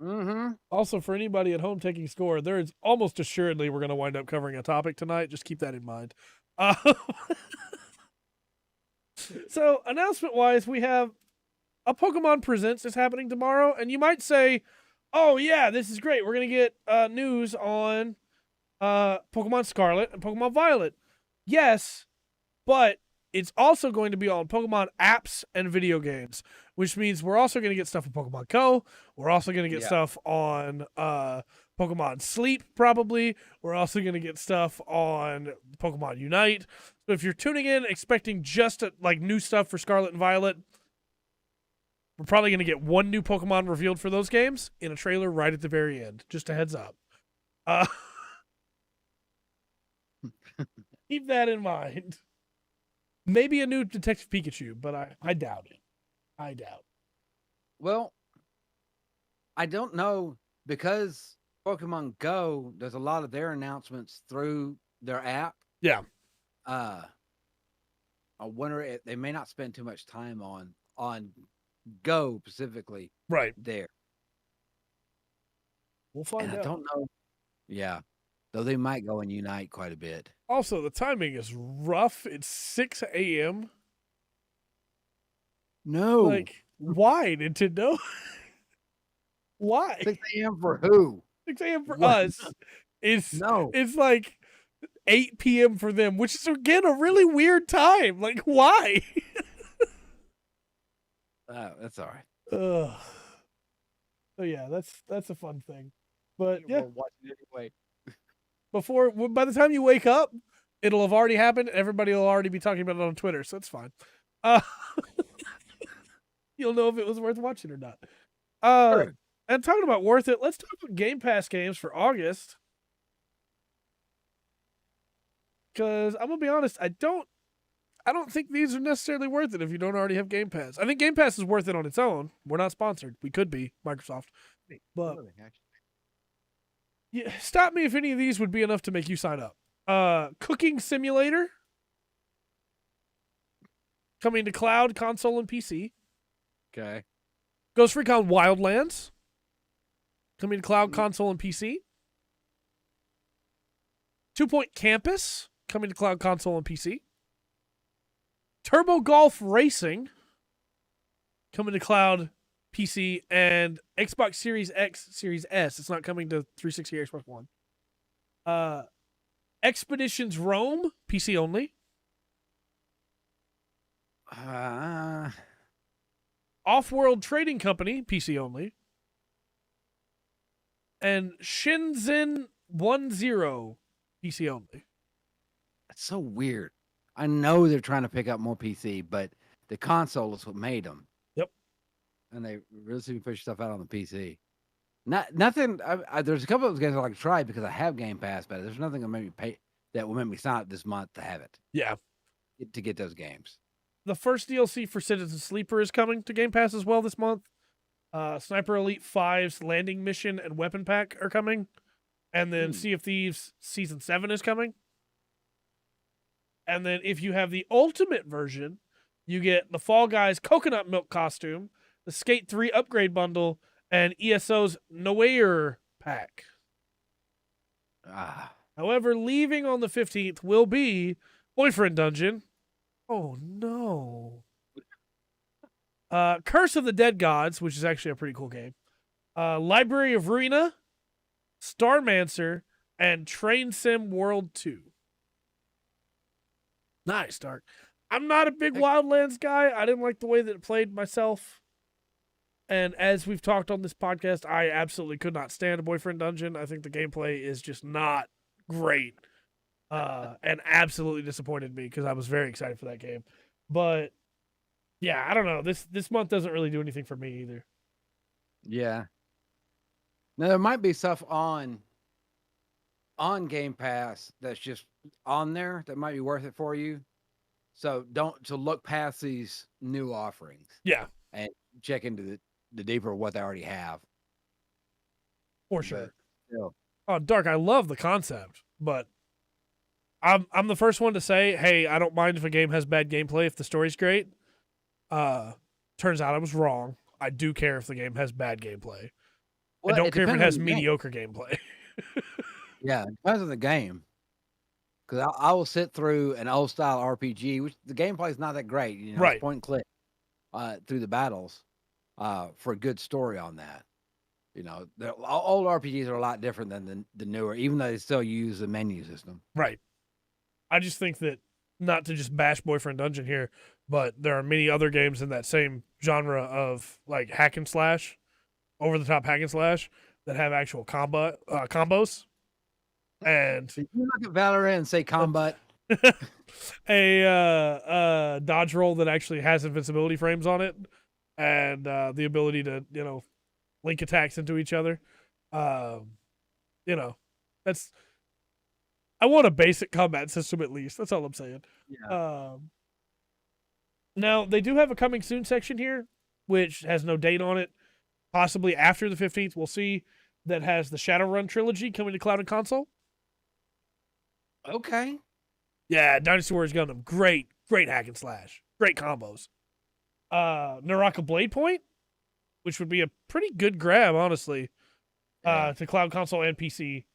Mm-hmm. Also, for anybody at home taking score, there is almost assuredly we're going to wind up covering a topic tonight. Just keep that in mind. So, announcement-wise, we have a Pokemon Presents is happening tomorrow, and you might say, "Oh yeah, this is great. We're going to get news on Pokemon Scarlet and Pokemon Violet." Yes, but it's also going to be on Pokemon apps and video games, which means we're also going to get stuff on Pokemon Go. We're also going to get stuff on Pokemon Sleep, probably. We're also going to get stuff on Pokemon Unite. So if you're tuning in expecting just like new stuff for Scarlet and Violet, we're probably going to get one new Pokemon revealed for those games in a trailer right at the very end. Just a heads up. Keep that in mind. Maybe a new Detective Pikachu, but I doubt it. I doubt. Well, I don't know, because Pokemon Go does a lot of their announcements through their app. Yeah. I wonder if they may not spend too much time on Go specifically. Right. There. We'll find out. I don't know. Yeah. Though they might go and Unite quite a bit. Also, the timing is rough. It's 6 a.m. No. Like, why, Nintendo? Why? 6 a.m. for who? 6 a.m. for us. It's like 8 p.m. for them, which is, again, a really weird time. Like, why? That's all right. So, yeah, that's a fun thing. But, yeah. We'll watch it anyway. By the time you wake up, it'll have already happened. Everybody will already be talking about it on Twitter, so it's fine. You'll know if it was worth watching or not. Sure. And talking about worth it, let's talk about Game Pass games for August. Because I'm gonna be honest, I don't think these are necessarily worth it if you don't already have Game Pass. I think Game Pass is worth it on its own. We're not sponsored. We could be, Microsoft. But yeah, stop me if any of these would be enough to make you sign up. Cooking Simulator. Coming to cloud, console, and PC. Okay. Ghost Recon Wildlands. Coming to cloud, console, and PC. 2 Point Campus. Coming to cloud, console, and PC. Turbo Golf Racing. Coming to cloud, PC, and Xbox Series X, Series S. It's not coming to 360 or Xbox One. Expeditions Rome, PC only. Off-World Trading Company, PC only. And Shenzhen 10, PC only. That's so weird. I know they're trying to pick up more PC, but the console is what made them. Yep. And they really seem to push stuff out on the PC. Nothing. There's a couple of those games I like to try because I have Game Pass, but there's nothing that will make me sign up this month to have it. Yeah. To get those games. The first DLC for Citizen Sleeper is coming to Game Pass as well this month. Sniper Elite 5's Landing Mission and Weapon Pack are coming. And then Sea of Thieves Season 7 is coming. And then if you have the Ultimate version, you get the Fall Guys Coconut Milk costume, the Skate 3 Upgrade Bundle, and ESO's Noir Pack. However, leaving on the 15th will be Boyfriend Dungeon. Oh, no. Curse of the Dead Gods, which is actually a pretty cool game. Library of Ruina, Starmancer, and Train Sim World 2. Nice, Dark. I'm not a big Wildlands guy. I didn't like the way that it played myself. And as we've talked on this podcast, I absolutely could not stand a Boyfriend Dungeon. I think the gameplay is just not great. And absolutely disappointed me because I was very excited for that game. But yeah, I don't know. This month doesn't really do anything for me either. Yeah. Now there might be stuff on Game Pass that's just on there that might be worth it for you. So look past these new offerings. Yeah. And check into the deeper of what they already have. For sure. Still. Oh, Dark, I love the concept, but I'm the first one to say, hey, I don't mind if a game has bad gameplay if the story's great. Turns out I was wrong. I do care if the game has bad gameplay. I don't care if it has mediocre gameplay. Yeah, it depends on the game. Because I will sit through an old style RPG, which the gameplay is not that great. You know, Right. It's point and click through the battles for a good story on that. You know, the old RPGs are a lot different than the newer, even though they still use the menu system. Right. I just think that, not to just bash Boyfriend Dungeon here, but there are many other games in that same genre of like hack and slash, over the top hack and slash, that have actual combos. And Did you look at Valorant and say combat? a dodge roll that actually has invincibility frames on it, and the ability to link attacks into each other. That's, I want a basic combat system at least. That's all I'm saying. Yeah. Now they do have a coming soon section here, which has no date on it. Possibly after the 15th, we'll see. That has the Shadowrun trilogy coming to cloud and console. Okay. Yeah, Dynasty Warriors Gundam, great hack and slash, great combos. Naraka Blade Point, which would be a pretty good grab, honestly, to cloud console and PC.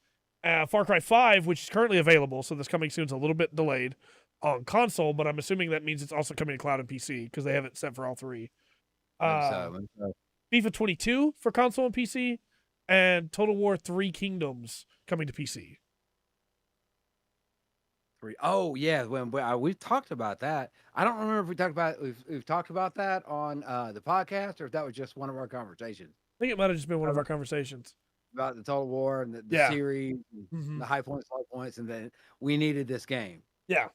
Far Cry 5, which is currently available, so this coming soon is a little bit delayed on console, but I'm assuming that means it's also coming to cloud and PC because they have it set for all three. FIFA 22 for console and PC, and Total War 3 Kingdoms coming to PC. Oh yeah, when we've talked about that. I don't remember if we've talked about that on the podcast or if that was just one of our conversations. I think it might have just been one of our conversations about the Total War and the series, the high points, low points, and then we needed this game. Yeah,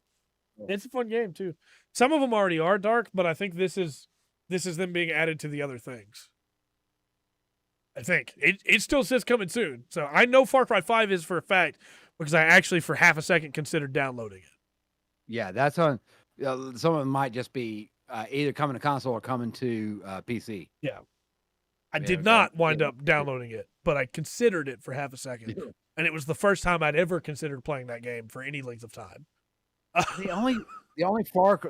it's a fun game too. Some of them already are dark, but I think this is them being added to the other things. I think it still says coming soon, so I know Far Cry 5 is for a fact because I actually for half a second considered downloading it. Yeah, that's on. Some of them might just be either coming to console or coming to PC. Yeah. I did not wind up downloading it, but I considered it for half a second. And it was the first time I'd ever considered playing that game for any length of time. the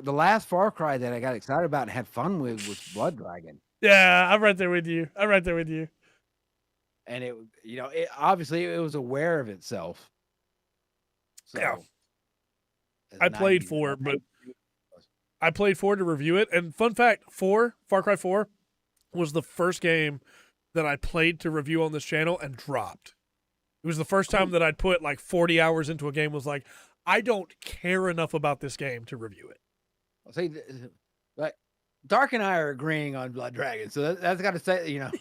last Far Cry that I got excited about and had fun with was Blood Dragon. Yeah, I'm right there with you. And it obviously it was aware of itself. So, yeah. I played 4, but I played 4 to review it. And fun fact, Far Cry 4 was the first game that I played to review on this channel and dropped. It was the first time that I'd put like 40 hours into a game, was like, I don't care enough about this game to review it. See, like Dark and I are agreeing on Blood Dragon, so that's got to say, yeah,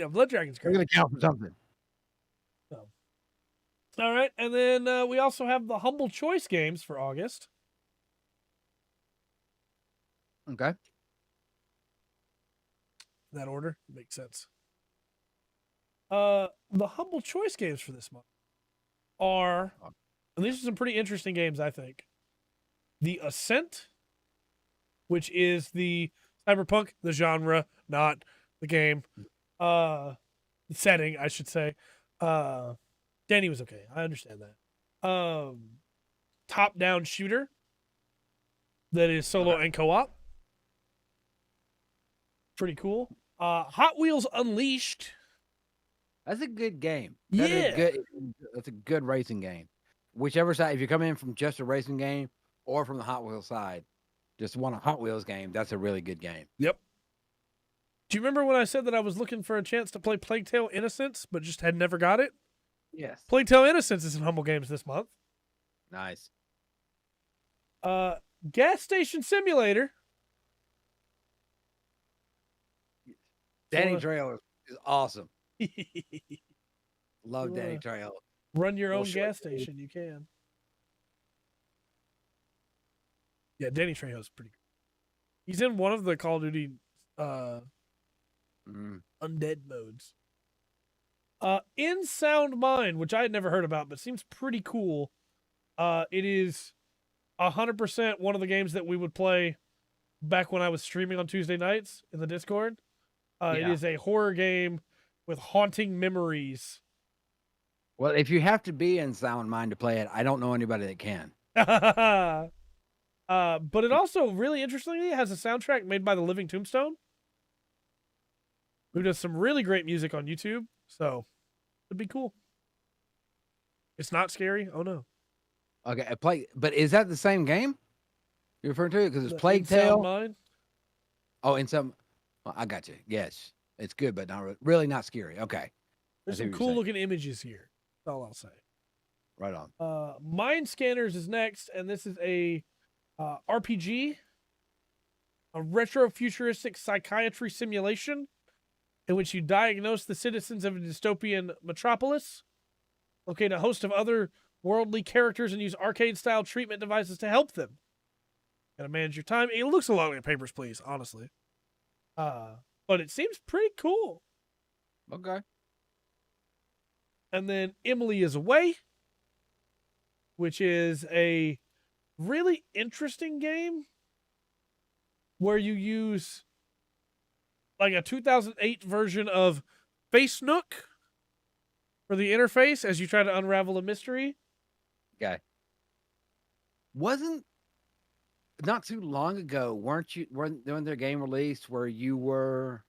Blood Dragon's great. We're going to count for something. So. All right, and then we also have the Humble Choice games for August. Okay. That order makes sense. The Humble Choice games for this month are, and these are some pretty interesting games, I think. The Ascent, which is the cyberpunk, the genre, not the game, the setting, I should say. Danny was okay. I understand that. Top-down shooter that is solo and co-op. Pretty cool. Hot Wheels Unleashed. That's a good game. That's a good racing game. Whichever side, if you come in from just a racing game or from the Hot Wheels side, just want a Hot Wheels game, that's a really good game. Yep. Do you remember when I said that I was looking for a chance to play Plague Tale Innocence, but just had never got it? Yes. Plague Tale Innocence is in Humble Games this month. Nice. Gas Station Simulator. Danny Trail is awesome. Love Danny Trail. Run your own gas station, you can. Yeah, Danny Trejo is pretty good. He's in one of the Call of Duty undead modes. In Sound Mind, which I had never heard about, but seems pretty cool. It is 100% one of the games that we would play back when I was streaming on Tuesday nights in the Discord. It is a horror game with haunting memories. Well, if you have to be in Sound Mind to play it, I don't know anybody that can. But it also, really interestingly, has a soundtrack made by the Living Tombstone, who does some really great music on YouTube. So it'd be cool. It's not scary. Oh no. Okay, but is that the same game you're referring to? Because it's The Plague In-Sound Tale. Mind? Oh, in some. Well, I got you. Yes, it's good, but not really not scary. Okay, There's some cool looking images here. That's all I'll say. Right on. Mind Scanners is next, and this is a RPG, a retro-futuristic psychiatry simulation in which you diagnose the citizens of a dystopian metropolis, locate a host of other worldly characters, and use arcade-style treatment devices to help them. Gotta manage your time. It looks a lot like Papers, Please, honestly. But it seems pretty cool. Okay. And then Emily is Away, which is a really interesting game where you use like a 2008 version of Face Nook for the interface as you try to unravel a mystery. Okay. Wasn't not too long ago, weren't their game released where you were,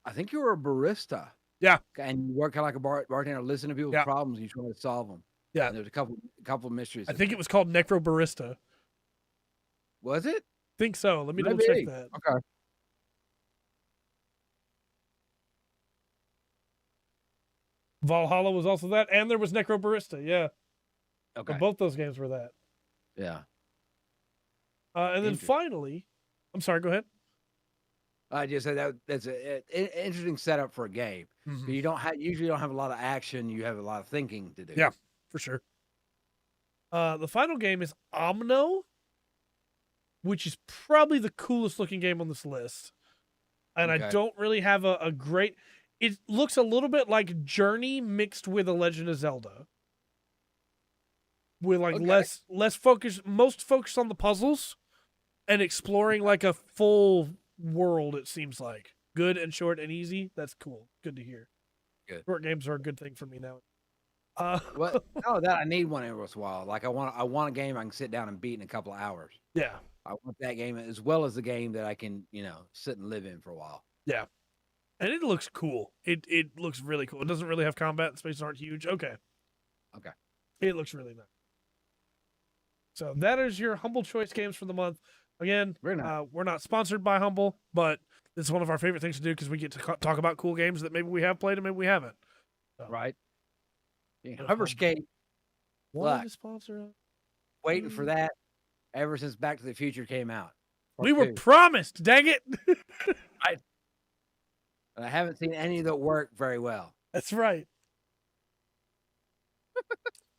I think you were a barista. Yeah. And you work kind of like a bartender, listen to people's problems, and you try to solve them. Yeah. And there's a couple of mysteries. I think it was called Necro Barista. Was it? Think so. Let me double check that. Okay. Valhalla was also that, and there was Necro Barista. Yeah. Okay. But both those games were that. Yeah. And then finally, I'm sorry. Go ahead. I just said that's an interesting setup for a game. Mm-hmm. You usually don't have a lot of action. You have a lot of thinking to do. Yeah, for sure. The final game is Omno, which is probably the coolest looking game on this list. And I don't really have a great... It looks a little bit like Journey mixed with A Legend of Zelda. With like less focus, most focused on the puzzles and exploring like a full world, it seems like. Good and short and easy. That's cool. Good to hear. Good. Short games are a good thing for me now. That I need one every once in a while. Like I want a game I can sit down and beat in a couple of hours. Yeah. I want that game as well as the game that I can, sit and live in for a while. Yeah. And it looks cool. It looks really cool. It doesn't really have combat. Spaces aren't huge. Okay. It looks really nice. So that is your Humble Choice games for the month. Again, we're not sponsored by Humble, but this is one of our favorite things to do because we get to talk about cool games that maybe we have played and maybe we haven't. So, right. Hoverskate. Wanted to sponsor. Waiting for that ever since Back to the Future came out. We were promised. Dang it. I haven't seen any of that work very well. That's right.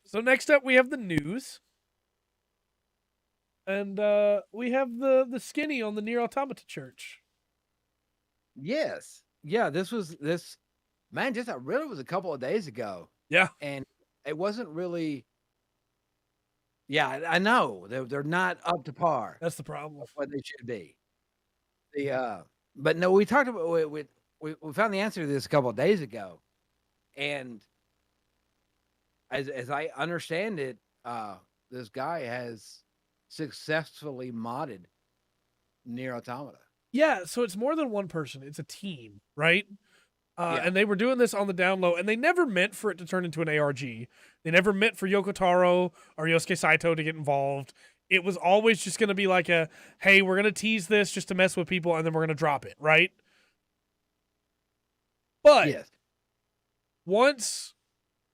So next up, we have the news. And we have the skinny on the Nier Automata church. Yes. Yeah, this man, just really was a couple of days ago. Yeah. And it wasn't really. Yeah, I know. They're not up to par. That's the problem. Of what they should be. But no, we talked about we found the answer to this a couple of days ago. And as I understand it, this guy has successfully modded Nier Automata. Yeah, so it's more than one person. It's a team, right? And they were doing this on the down low, and they never meant for it to turn into an ARG. They never meant for Yoko Taro or Yosuke Saito to get involved. It was always just going to be like hey, we're going to tease this just to mess with people, and then we're going to drop it, right? But once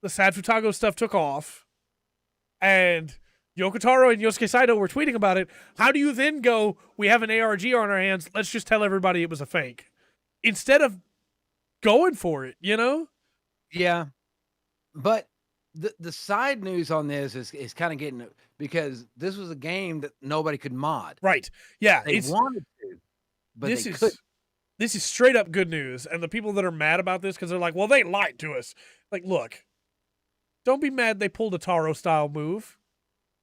the Sad Futago stuff took off, and Yoko Taro and Yosuke Saito were tweeting about it, how do you then go, we have an ARG on our hands, let's just tell everybody it was a fake? Instead of going for it, Yeah. But the side news on this is kind of getting, because this was a game that nobody could mod. Right. Yeah. They wanted to, but they couldn't. This is straight up good news. And the people that are mad about this, because they're like, well, they lied to us. Like, look, don't be mad they pulled a Taro style move.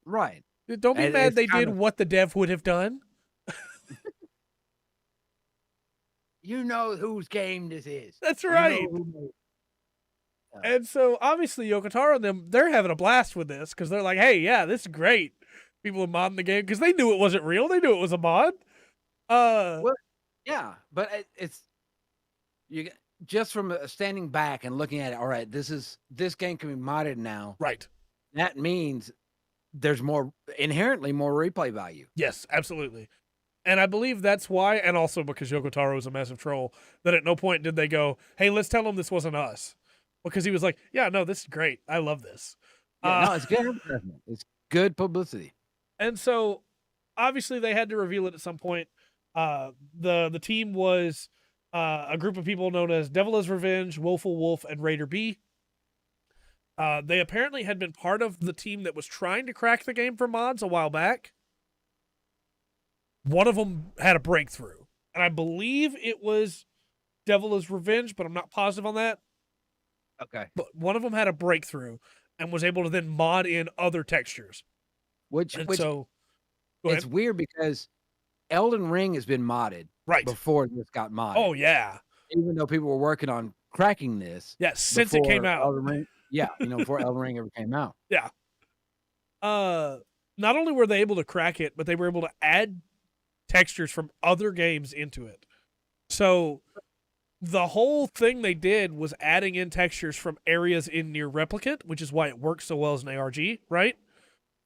Right. Don't be mad they did what the dev would have done. You know whose game this is. That's right. And so, obviously, Yoko Taro and them, they're having a blast with this because they're like, hey, yeah, this is great. People are modding the game because they knew it wasn't real. They knew it was a mod. Well, yeah, but it's just from standing back and looking at it, all right, this game can be modded now. Right. That means there's inherently more replay value. Yes, absolutely. And I believe that's why, and also because Yoko Taro is a massive troll, that at no point did they go, hey, let's tell them this wasn't us. Because he was like, yeah, no, this is great. I love this. Yeah, no, it's good advertisement. It's good publicity. And so, obviously, they had to reveal it at some point. The team was a group of people known as Devil is Revenge, Woeful Wolf, and Raider B. They apparently had been part of the team that was trying to crack the game for mods a while back. One of them had a breakthrough, and I believe it was Devil is Revenge, but I'm not positive on that. Okay. But one of them had a breakthrough and was able to then mod in other textures. Which so, it's weird because Elden Ring has been modded before this got modded. Oh, yeah. Even though people were working on cracking this. Yeah, since it came out. Elden Ring, yeah, before Elden Ring ever came out. Yeah. Not only were they able to crack it, but they were able to add textures from other games into it. So the whole thing they did was adding in textures from areas in Nier Replicant, which is why it works so well as an ARG, right?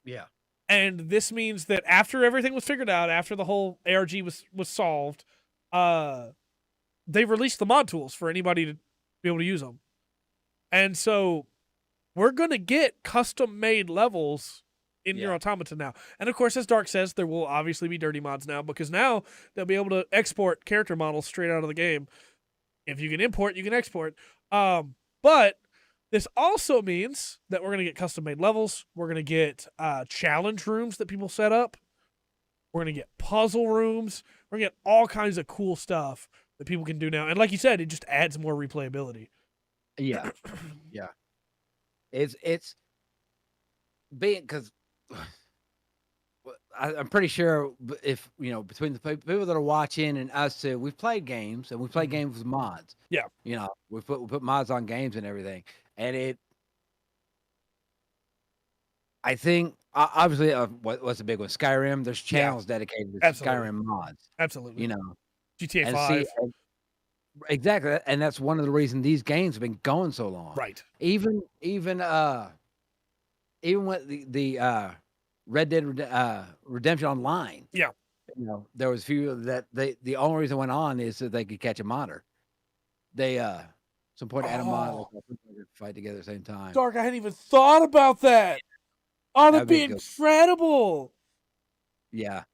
Yeah. And this means that after everything was figured out, after the whole ARG was solved, they released the mod tools for anybody to be able to use them. And so we're going to get custom-made levels in Nier Automata now. And of course, as Dark says, there will obviously be dirty mods now, because now they'll be able to export character models straight out of the game. If you can import, you can export. But this also means that we're going to get custom-made levels. We're going to get challenge rooms that people set up. We're going to get puzzle rooms. We're going to get all kinds of cool stuff that people can do now. And like you said, it just adds more replayability. Yeah. Yeah. It's being, because I'm pretty sure if, between the people that are watching and us too, we've played games and we've played games with mods. Yeah. We put mods on games and everything. And I think, obviously, what's a big one? Skyrim. There's channels dedicated to Skyrim mods. Absolutely. GTA and 5. Exactly. And that's one of the reasons these games have been going so long. Right. Even with the Red Dead Redemption Online. Yeah. There was a few that the only reason it went on is that they could catch a modder. They some point add a mod, like fight together at the same time. Dark, I hadn't even thought about that. Oh, that'd be incredible. Yeah.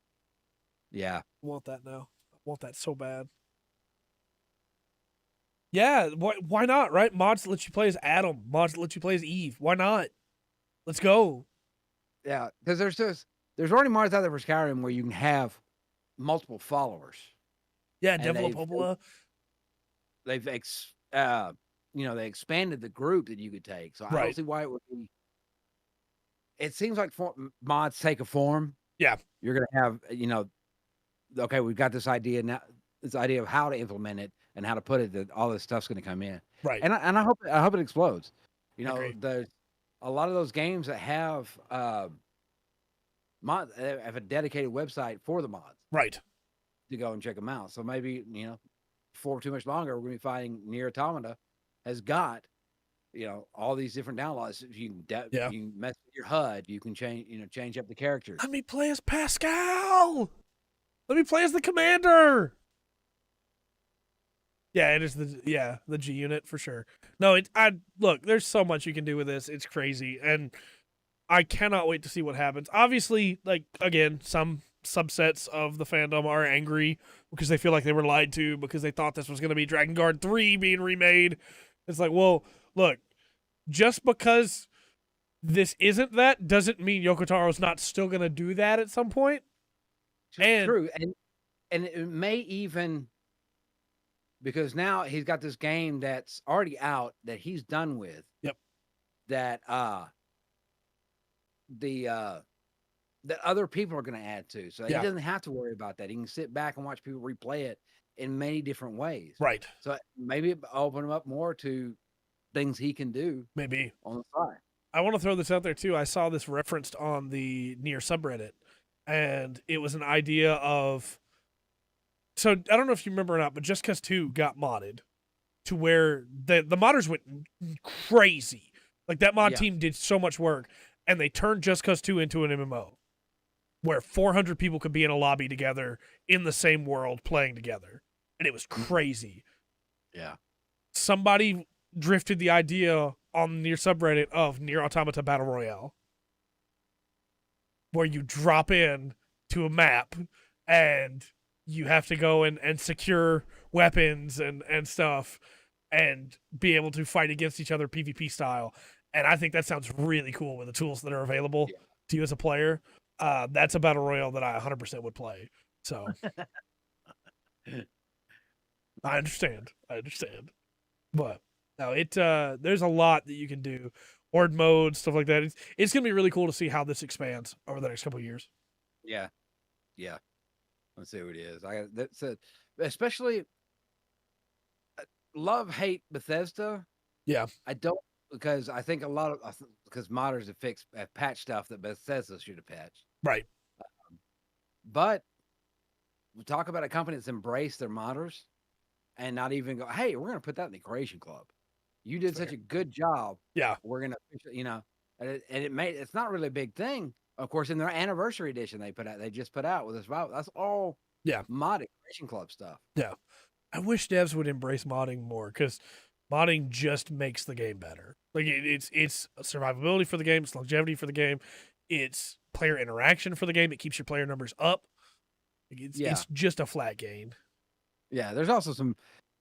Yeah. I want that now. I want that so bad. Yeah, why not, right? Mods that let you play as Adam. Mods that let you play as Eve. Why not? Let's go. Yeah, because there's already mods out there for Skyrim where you can have multiple followers. Yeah, Devil Popola. They've they expanded the group that you could take. So I don't see why it would be. It seems like mods take a form. Yeah. You're going to have, okay, we've got this idea now, this idea of how to implement it and how to put it, that all this stuff's going to come in. Right. And I hope it explodes. There's a lot of those games that have mods, have a dedicated website for the mods. Right. To go and check them out. So maybe, before too much longer, we're going to be finding Nier Automata has got, all these different downloads. You can mess with your HUD. You can change up the characters. Let me play as Pascal. Let me play as the commander. Yeah, it is the G unit for sure. No, look, there's so much you can do with this. It's crazy. And I cannot wait to see what happens. Obviously, like, again, some subsets of the fandom are angry because they feel like they were lied to because they thought this was going to be Dragon Guard 3 being remade. It's like, well, look, just because this isn't that doesn't mean Yoko Taro's not still going to do that at some point. True. And it may even, because now he's got this game that's already out that he's done with. Yep. That that other people are going to add to. So he doesn't have to worry about that. He can sit back and watch people replay it in many different ways. Right. So maybe open him up more to things he can do. Maybe. On the side. I want to throw this out there too. I saw this referenced on the Nier subreddit, and it was an idea of, so I don't know if you remember or not, but Just Cause 2 got modded to where the modders went crazy. Like that mod team did so much work, and they turned Just Cause 2 into an MMO where 400 people could be in a lobby together in the same world playing together. And it was crazy. Yeah. Somebody drifted the idea on the Nier subreddit of Nier Automata Battle Royale, where you drop in to a map and you have to go and secure weapons and stuff and be able to fight against each other PvP style. And I think that sounds really cool with the tools that are available to you as a player. That's a battle royale that I 100% would play. So I understand. But no, there's a lot that you can do. Horde mode, stuff like that. It's going to be really cool to see how this expands over the next couple of years. Yeah. Let's see what it is. That's especially love, hate Bethesda. Yeah. I don't, because I think because modders have patched stuff that Bethesda should have patched. Right. But we talk about a company that's embraced their modders and not even go, hey, we're going to put that in the Creation Club. You did such a good job. Yeah. We're going to, and it's not really a big thing. Of course, in their anniversary edition they just put out with this. That's all modded Creation Club stuff. Yeah. I wish devs would embrace modding more, because modding just makes the game better. Like it's survivability for the game, it's longevity for the game, it's player interaction for the game. It keeps your player numbers up. It's just a flat gain. Yeah, there's also some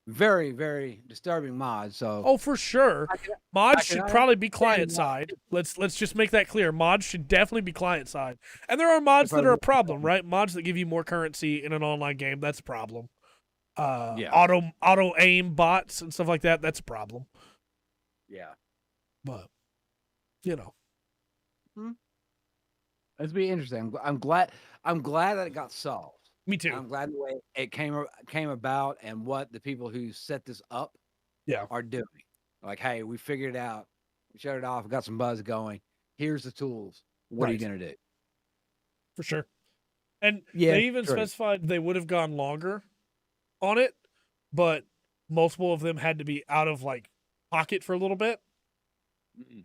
very, very disturbing mods. So for sure, mods should probably be client side. Let's just make that clear. Mods should definitely be client side. And there are mods that are a problem, right? Mods that give you more currency in an online game, that's a problem. Auto aim bots and stuff like that, that's a problem. Yeah. But It'd be interesting. I'm glad that it got solved. Me too. I'm glad the way it came about and what the people who set this up are doing. Like, hey, we figured it out. We shut it off. We got some buzz going. Here's the tools. What are you going to do? For sure. And they even specified they would have gone longer on it, but multiple of them had to be out of pocket for a little bit.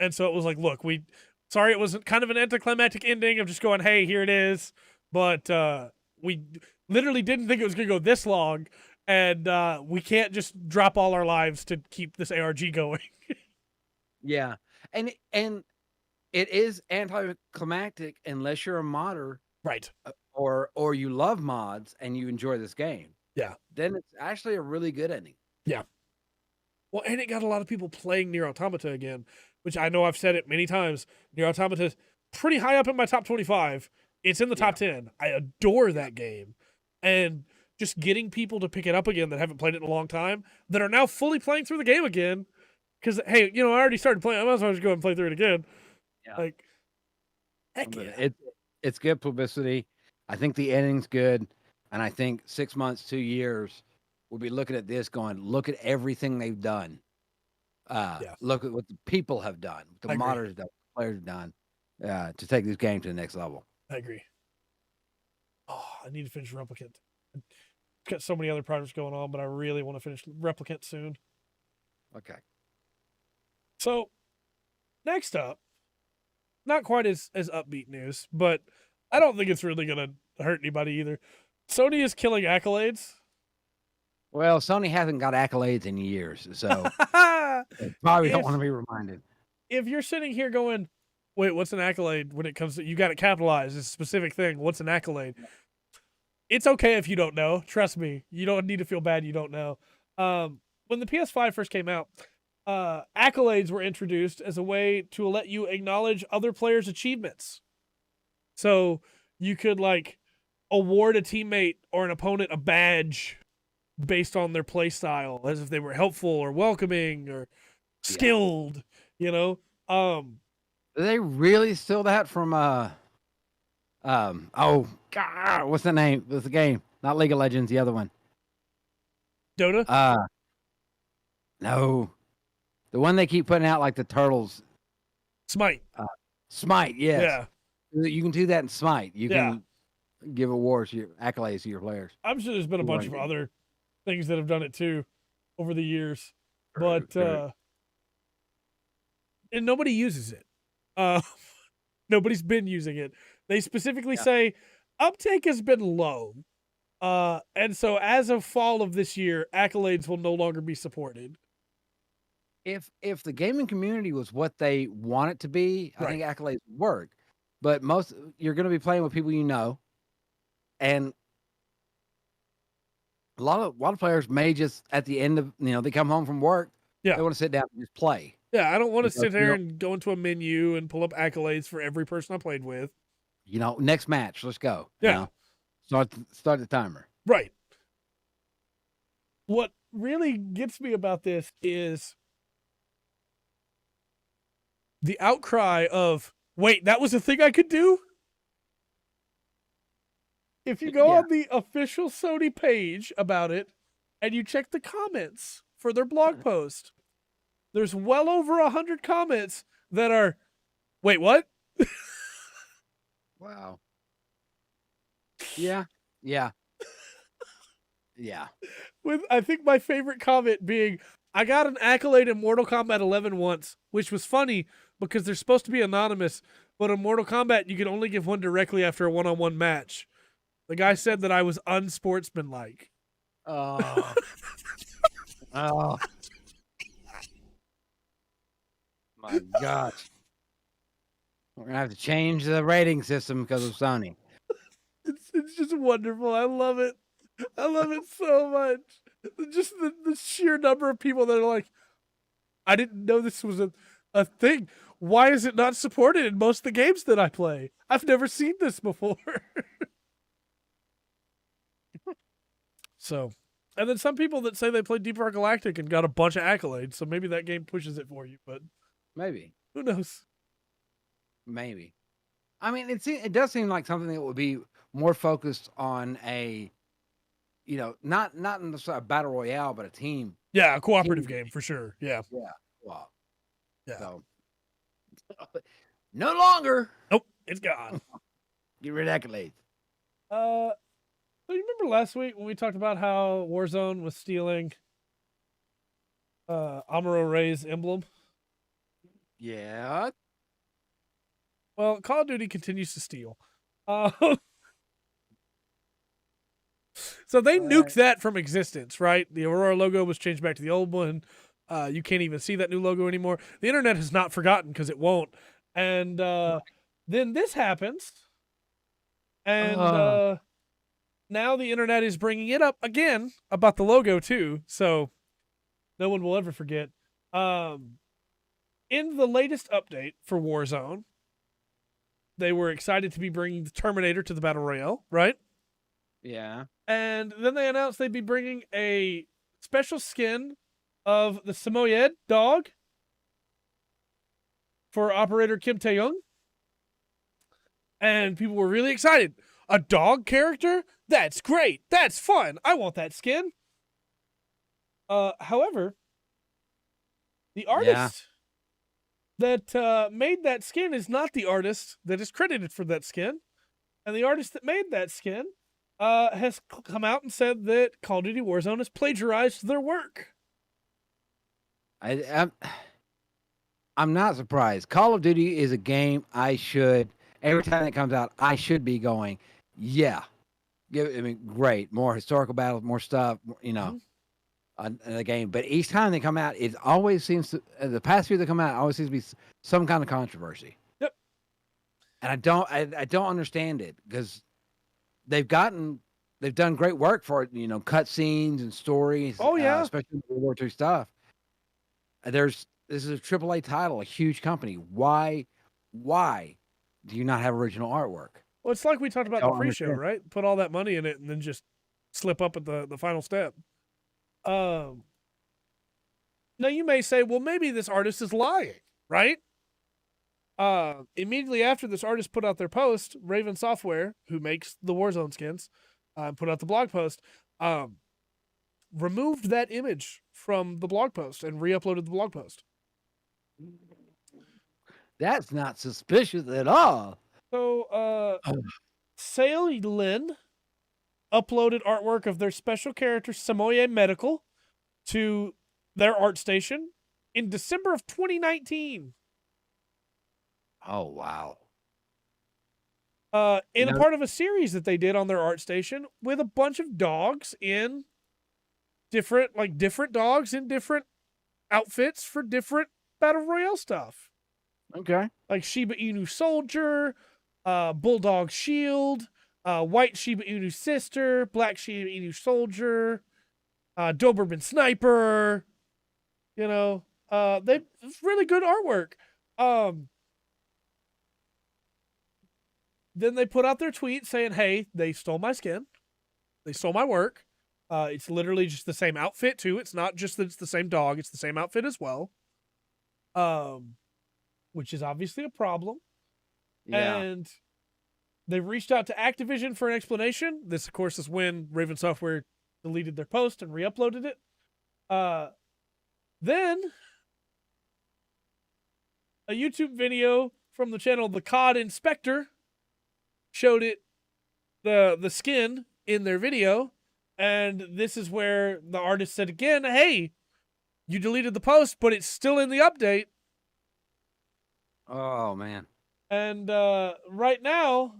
And so it was like, look, sorry, it was kind of an anticlimactic ending of just going, hey, here it is. But we literally didn't think it was going to go this long. And we can't just drop all our lives to keep this ARG going. Yeah. And it is anticlimactic unless you're a modder. Right. Or you love mods and you enjoy this game. Yeah. Then it's actually a really good ending. Yeah. Well, and it got a lot of people playing Nier Automata again, which I know I've said it many times. Nier Automata is pretty high up in my top 25. It's in the top 10. I adore that game. And just getting people to pick it up again that haven't played it in a long time, that are now fully playing through the game again. Because, hey, I already started playing. I might as well just go and play through it again. Yeah. Heck yeah. It's good publicity. I think the ending's good. And I think 6 months, 2 years, we'll be looking at this going, look at everything they've done. Look at what the people have done, what the modders have done, the players have done to take this game to the next level. I agree. Oh, I need to finish Replicant. I've got so many other projects going on, but I really want to finish Replicant soon. Okay. So, next up, not quite as upbeat news, but I don't think it's really going to hurt anybody either. Sony is killing Accolades. Well, Sony hasn't got Accolades in years, so probably don't want to be reminded. If you're sitting here going, wait, what's an accolade when it comes to, you got it capitalized, it's a specific thing. What's an accolade? It's okay if you don't know. Trust me. You don't need to feel bad you don't know. When the PS5 first came out, accolades were introduced as a way to let you acknowledge other players' achievements. So you could award a teammate or an opponent a badge based on their play style, as if they were helpful or welcoming or skilled, Do they really steal that from oh god, what's the name? What's the game? Not League of Legends, the other one. Dota? No. The one they keep putting out like the turtles. Smite. Smite, yes. Yeah. You can do that in Smite. You can give awards, your accolades to your players. I'm sure there's been a bunch of other things that have done it too over the years. but and nobody uses it. Nobody's been using it. They specifically say uptake has been low. And so as of fall of this year, Accolades will no longer be supported. If the gaming community was what they want it to be, I Right. think Accolades would work. But you're going to be playing with people you know, and a lot of players may just at the end of they come home from work, Yeah, they want to sit down and just play. Yeah, I don't want to Because, sit there and go into a menu and pull up Accolades for every person I played with. Next match, let's go. Yeah, start the timer. Right. What really gets me about this is the outcry of, wait, that was a thing I could do? If you go on the official Sony page about it and you check the comments for their blog post, there's well over 100 comments that are, wait, what? Wow. Yeah. Yeah. With, I think my favorite comment being, I got an accolade in Mortal Kombat 11 once, which was funny because they're supposed to be anonymous, but in Mortal Kombat, you can only give one directly after a one-on-one match. The guy said that I was unsportsmanlike. Oh. Oh. My gosh. We're going to have to change the rating system because of Sony. It's just wonderful. I love it. I love it so much. Just the sheer number of people that are like, I didn't know this was a thing. Why is it not supported in most of the games that I play? I've never seen this before. So, and then some people that say they played Deep Rock Galactic and got a bunch of accolades, so maybe that game pushes it for you, but maybe. Who knows? Maybe. I mean, it does seem like something that would be more focused on a, not in the battle royale, but a team. Yeah, a cooperative game for sure. Yeah. Yeah. Well. Yeah. So, no longer. Nope, it's gone. Get rid of Accolades. So you remember last week when we talked about how Warzone was stealing Amuro Ray's emblem? Yeah. Well, Call of Duty continues to steal. So they nuked that from existence, right? The Aurora logo was changed back to the old one. You can't even see that new logo anymore. The internet has not forgotten because it won't. And then this happens. And now the internet is bringing it up again about the logo too. So no one will ever forget. In the latest update for Warzone, they were excited to be bringing the Terminator to the Battle Royale, right? Yeah. And then they announced they'd be bringing a special skin of the Samoyed dog for Operator Kim Tae-young. And people were really excited. A dog character? That's great. That's fun. I want that skin. However, the artist that made that skin is not the artist that is credited for that skin. And the artist that made that skin has come out and said that Call of Duty Warzone has plagiarized their work. I'm not surprised. Call of Duty is a game every time it comes out, I should be going, yeah. Great. More historical battles, more stuff, on the game. But each time they come out, it always seems to, the past few that come out, always seems to be some kind of controversy. Yep. And I don't understand it because they've done great work for it, cutscenes and stories. Oh, yeah. Especially World War II stuff. This is a AAA title, a huge company. Why do you not have original artwork? Well, it's like we talked about in the pre-show, right? Put all that money in it and then just slip up at the final step. Now you may say, well, maybe this artist is lying, right? Immediately after this artist put out their post, Raven Software, who makes the Warzone skins, put out the blog post, removed that image from the blog post and re-uploaded the blog post. That's not suspicious at all. So, Sail Lin uploaded artwork of their special character Samoye Medical to their ArtStation in December of 2019. Oh wow. In a part of a series that they did on their ArtStation with a bunch of dogs in different dogs in different outfits for different Battle Royale stuff. Okay. Like Shiba Inu Soldier, Bulldog Shield, White Shiba Inu Sister, Black Shiba Inu Soldier, Doberman Sniper. You know, it's really good artwork. Then they put out their tweet saying, "Hey, they stole my skin. They stole my work. It's literally just the same outfit too. It's not just that it's the same dog; it's the same outfit as well." Which is obviously a problem. Yeah. And they've reached out to Activision for an explanation. This, of course, is when Raven Software deleted their post and re-uploaded it. Then a YouTube video from the channel The COD Inspector showed it the skin in their video, and this is where the artist said again, "Hey, you deleted the post, but it's still in the update." Oh man. And right now,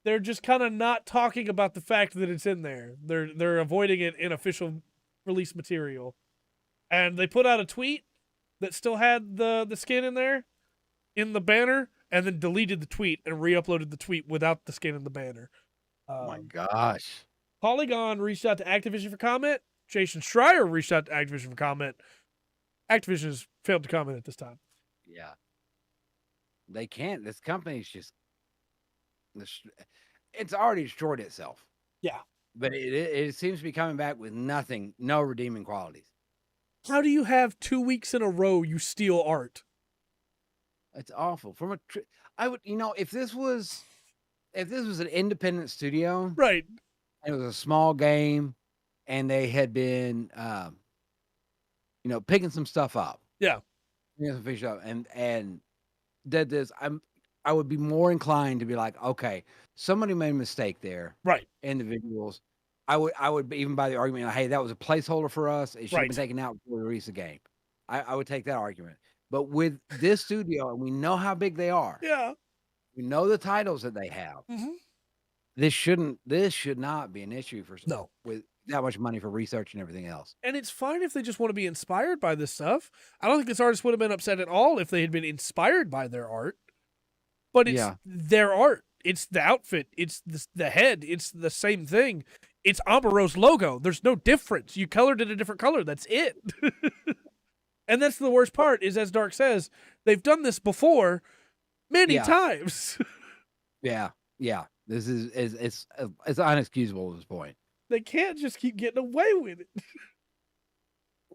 they're just kind of not talking about the fact that it's in there. They're avoiding it in official release material. And they put out a tweet that still had the skin in there in the banner, and then deleted the tweet and re-uploaded the tweet without the skin in the banner. Oh my gosh. Polygon reached out to Activision for comment. Jason Schreier reached out to Activision for comment. Activision has failed to comment at this time. Yeah. They can't. This company's just, it's already destroyed itself. Yeah. But it seems to be coming back with nothing, no redeeming qualities. How do you have 2 weeks in a row you steal art? It's awful. I would, if this was an independent studio, right? And it was a small game, and they had been, picking some stuff up. Yeah. Picking some fish up, and did this. I would be more inclined to be like, okay, somebody made a mistake there. Right. Individuals. I would even buy the argument, hey, that was a placeholder for us. It should have been taken out before we release the game. I would take that argument. But with this studio, and we know how big they are. Yeah. We know the titles that they have. Mm-hmm. This should not be an issue with that much money for research and everything else. And it's fine if they just want to be inspired by this stuff. I don't think this artist would have been upset at all if they had been inspired by their art. But it's their art. It's the outfit. It's the head. It's the same thing. It's Amuro's logo. There's no difference. You colored it a different color. That's it. And that's the worst part is, as Dark says, they've done this before many times. Yeah. This is it's unexcusable at this point. They can't just keep getting away with it.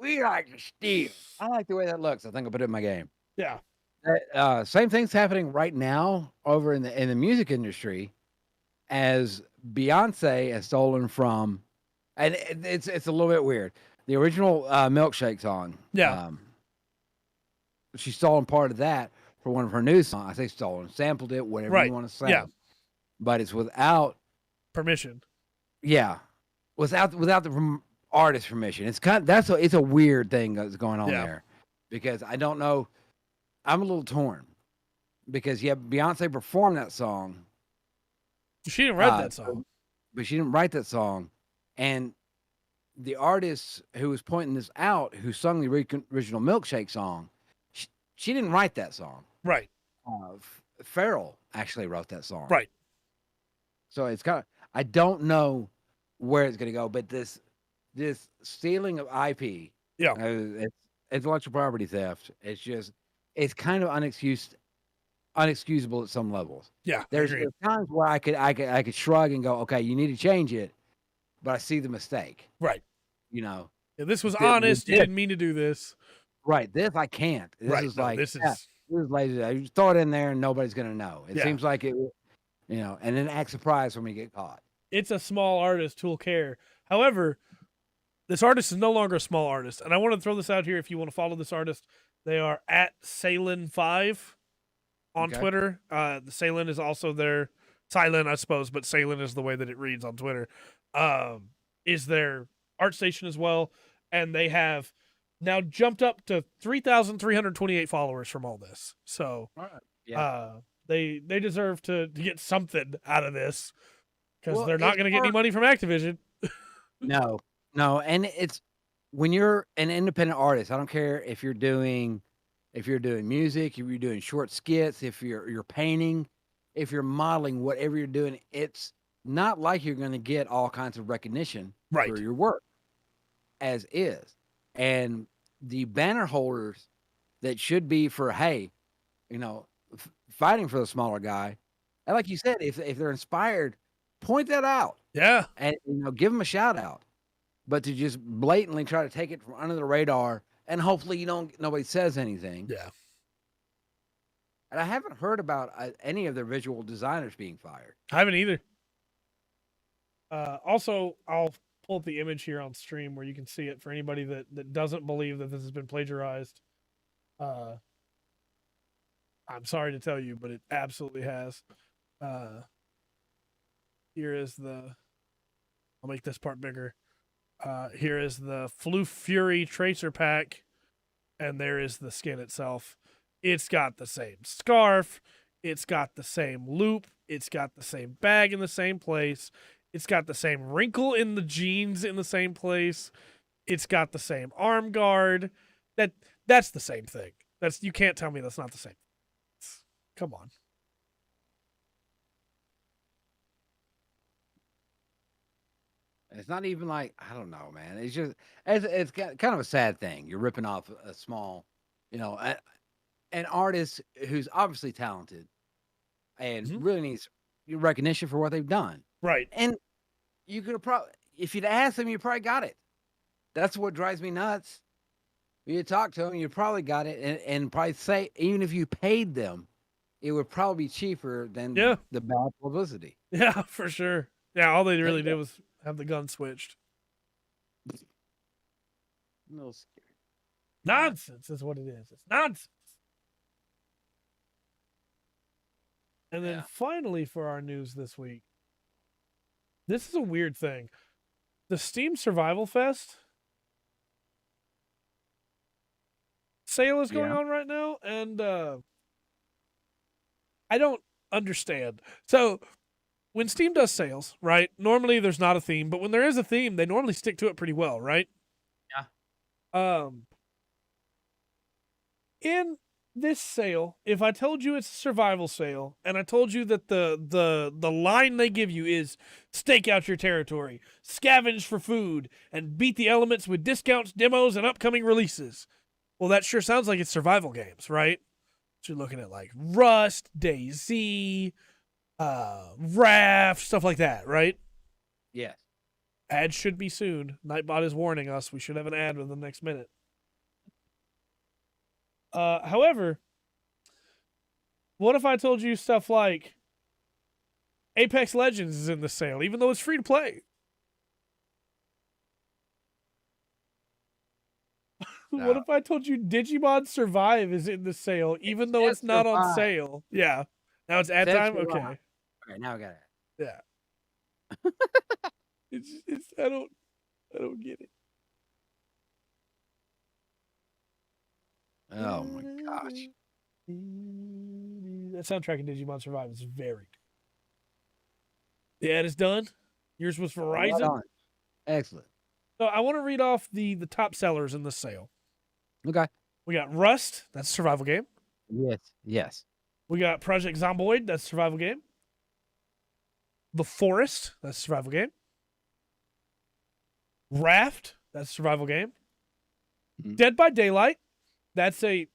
We like to steal. I like the way that looks. I think I'll put it in my game. Yeah. Same thing's happening right now over in the music industry, as Beyonce has stolen from, and it's a little bit weird. The original Milkshake song. Yeah. She's stolen part of that for one of her new songs. I say stolen, sampled it, whatever you want to say. Yeah. But it's without permission. Yeah. Without the artist permission. It's a weird thing that's going on there, because I don't know. I'm a little torn because Beyonce performed that song. She didn't write that song. But she didn't write that song. And the artist who was pointing this out, who sung the original Milkshake song, she didn't write that song. Right. Farrell actually wrote that song. Right. So it's I don't know where it's going to go, but this stealing of IP, it's intellectual property theft. It's kind of unexcusable at some levels. Yeah, there's times where I could shrug and go, okay, you need to change it, but I see the mistake. Right. Yeah, this was honest. You didn't mean to do this. Right. This I can't. This is this is lazy. I just throw it in there and nobody's gonna know. It seems like it, and then act surprised when we get caught. It's a small artist who'll care. However, this artist is no longer a small artist, and I want to throw this out here. If you want to follow this artist, they are at Salin5 on Twitter. The Salin is also their Silent, I suppose, but Salin is the way that it reads on Twitter. Is their ArtStation as well. and they have now jumped up to 3,328 followers from all this. So, they deserve to get something out of this because they're not going to get any money from Activision. No, and it's when you're an independent artist. I don't care if you're doing music, if you're doing short skits, if you're painting, if you're modeling, whatever you're doing, it's not like you're going to get all kinds of recognition for your work as is. And the banner holders that should be for, hey, fighting for the smaller guy. And like you said, if they're inspired, point that out. Yeah. And give them a shout out. But to just blatantly try to take it from under the radar and hopefully nobody says anything. Yeah. And I haven't heard about any of their visual designers being fired. I haven't either. Also, I'll pull up the image here on stream where you can see it for anybody that doesn't believe that this has been plagiarized. I'm sorry to tell you, but it absolutely has. Here is I'll make this part bigger. Here is the Floof Fury Tracer Pack, and there is the skin itself. It's got the same scarf. It's got the same loop. It's got the same bag in the same place. It's got the same wrinkle in the jeans in the same place. It's got the same arm guard. That's the same thing. You can't tell me that's not the same. Come on. It's not even like, I don't know, man. It's just it's kind of a sad thing. You're ripping off a small, an artist who's obviously talented and really needs recognition for what they've done. Right. And you could have probably, if you'd asked them, you probably got it. That's what drives me nuts. You talk to them, you probably got it, and probably say, even if you paid them, it would probably be cheaper than the bad publicity. Yeah, for sure. Yeah, all they really did was have the gun switched. No scary. Nonsense is what it is. It's nonsense. And then finally for our news this week, this is a weird thing. The Steam Survival Fest sale is going on right now, and I don't understand. So when Steam does sales, right, normally there's not a theme, but when there is a theme, they normally stick to it pretty well, right? Yeah. In this sale, if I told you it's a survival sale, and I told you that the line they give you is stake out your territory, scavenge for food, and beat the elements with discounts, demos, and upcoming releases, well, that sure sounds like it's survival games, right? So you're looking at like Rust, DayZ, Raft, stuff like that, right? Yes. Ad should be soon. Nightbot is warning us. We should have an ad within the next minute. However, what if I told you stuff like Apex Legends is in the sale, even though it's free to play? No. What if I told you Digimon Survive is in the sale, even though it's not on sale? Yeah. Now it's ad time? Okay. Okay, now I got it. Yeah. it's I don't get it. Oh my gosh. That soundtrack in Digimon Survive is very good. The ad is done. Yours was Verizon. Right. Excellent. So I want to read off the top sellers in the sale. Okay. We got Rust, that's a survival game. Yes. We got Project Zomboid, that's a survival game. The Forest, that's a survival game. Raft, that's a survival game. Dead by Daylight, that's a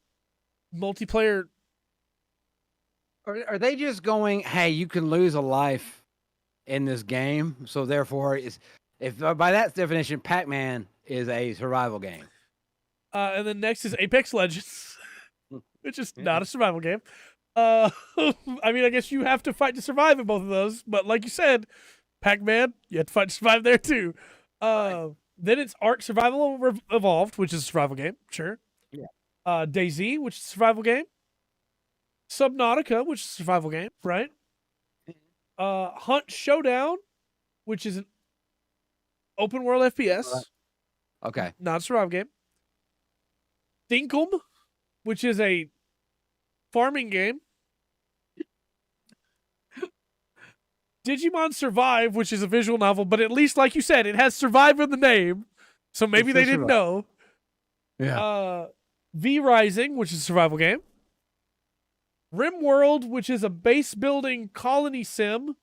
multiplayer. Are they just going, hey, you can lose a life in this game, so therefore, if by that definition, Pac-Man is a survival game? And then next is Apex Legends, which is not a survival game. I mean, I guess you have to fight to survive in both of those, but like you said, Pac-Man, you have to fight to survive there too. Then it's Ark Survival Evolved, which is a survival game, sure. Yeah. DayZ, which is a survival game. Subnautica, which is a survival game, right? Hunt Showdown, which is an open world FPS. Okay. Not a survival game. Dinkum, which is a farming game. Digimon Survive, which is a visual novel, but at least, like you said, it has Survive in the name. So maybe they didn't know. Yeah. V Rising, which is a survival game. RimWorld, which is a base building colony sim.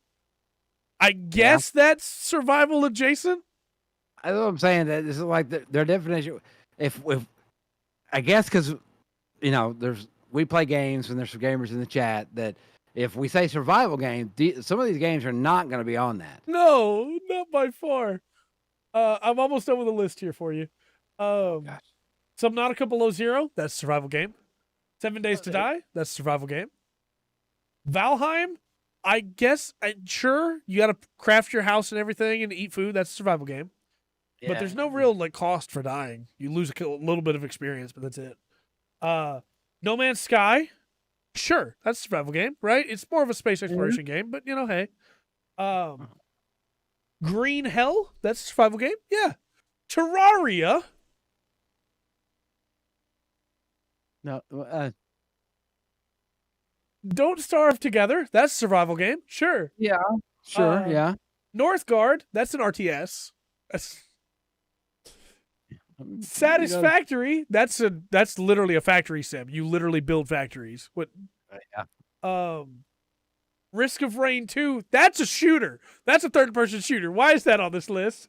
I guess that's survival adjacent. I know what I'm saying. That this is like their definition. If I guess because we play games and there's some gamers in the chat that if we say survival game, some of these games are not going to be on that. No, not by far. I'm almost done with the list here for you. Subnautica Below Zero, that's a survival game. 7 Days to Die, that's a survival game. Valheim, I guess, sure, you got to craft your house and everything and eat food. That's a survival game. Yeah. But there's no real cost for dying. You lose a little bit of experience, but that's it. No Man's Sky, sure, that's a survival game, right? It's more of a space exploration game, but hey. Green Hell, that's a survival game. Yeah. Terraria. No. Don't Starve Together, that's a survival game. Sure. Yeah. Sure. Yeah. Northgard, that's an RTS. Satisfactory, that's literally a factory sim. You literally build factories. What? Yeah. Risk of Rain 2, that's a shooter. That's a third-person shooter. Why is that on this list?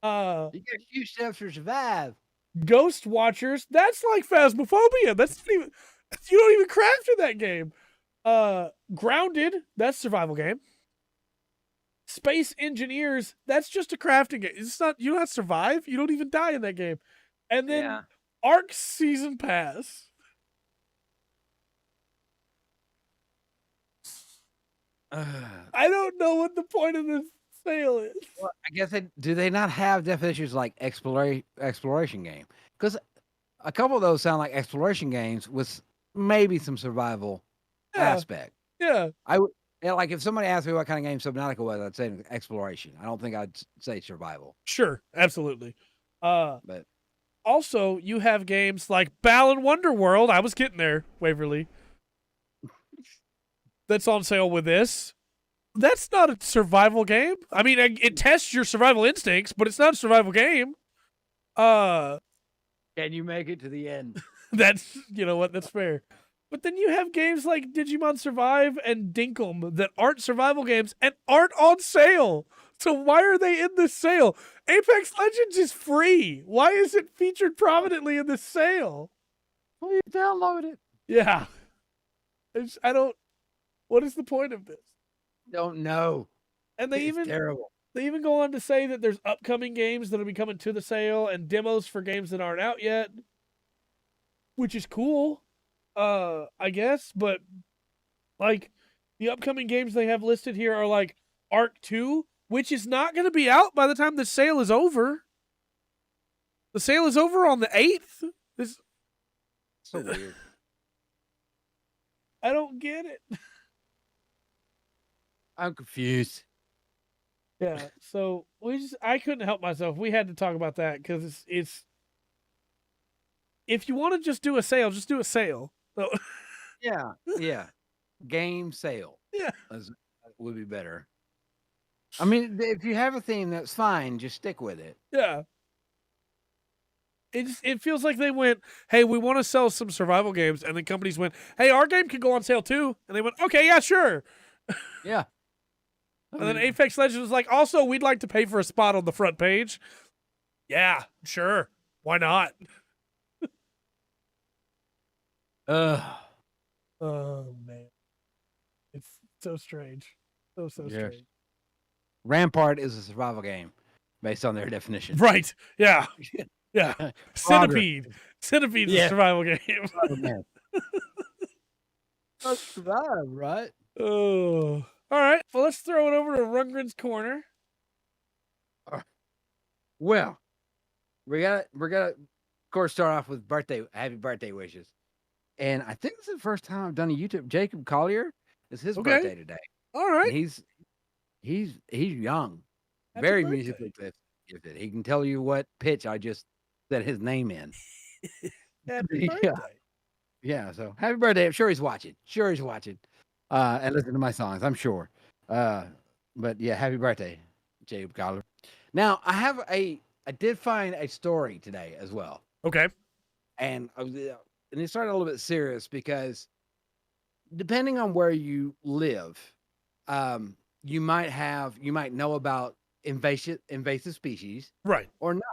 You get a few steps to survive. Ghost Watchers, that's like Phasmophobia. You don't even craft in that game. Grounded, that's a survival game. Space Engineers, that's just a crafting game. It's not, you don't have to survive. You don't even die in that game. And then Ark Season Pass. I don't know what the point of this sale is. Well, I guess do they not have definitions like exploration game? Because a couple of those sound like exploration games with maybe some survival aspect. Yeah. Like if somebody asked me what kind of game Subnautica was, I'd say exploration. I don't think I'd say survival. Sure, absolutely. But also you have games like Balan Wonderworld. I was getting there, Waverly. That's on sale with this. That's not a survival game. I mean, it tests your survival instincts, but it's not a survival game. Can you make it to the end? That's, that's fair. But then you have games like Digimon Survive and Dinkum that aren't survival games and aren't on sale. So why are they in this sale? Apex Legends is free. Why is it featured prominently in this sale? Well, you download it. Yeah. What is the point of this? Don't know. And terrible. They even go on to say that there's upcoming games that'll be coming to the sale and demos for games that aren't out yet, which is cool, I guess. But the upcoming games they have listed here are like Ark 2, which is not going to be out by the time the sale is over. The sale is over on the 8th. So weird. I don't get it. I'm confused. Yeah, so I couldn't help myself. We had to talk about that because it's if you want to just do a sale, just do a sale. So yeah. Game sale. Yeah. Would be better. I mean, if you have a theme, that's fine. Just stick with it. Yeah. It feels like they went, hey, we want to sell some survival games, and then companies went, hey, our game could go on sale too, and they went, okay, yeah, sure. Yeah. And then Apex Legends was like, also, we'd like to pay for a spot on the front page. Yeah, sure. Why not? Oh, man. It's so strange. So strange. Rampart is a survival game based on their definition. Right. Yeah. Yeah. Centipede. Centipede is a survival game. Let's survive, right? Oh. All right. Well, let's throw it over to Rundgren's Corner. Well, we're gonna of course start off with happy birthday wishes. And I think this is the first time I've done a YouTube. Jacob Collier is his birthday today. All right. And he's young. Happy very birthday. Musically gifted. He can tell you what pitch I just said his name in. Happy birthday. Yeah. So happy birthday. I'm sure he's watching. And listen to my songs, I'm sure. But yeah, happy birthday, Jacob Collar. Now I did find a story today as well. Okay. And it started a little bit serious because depending on where you live, you might know about invasive species, Right. or not.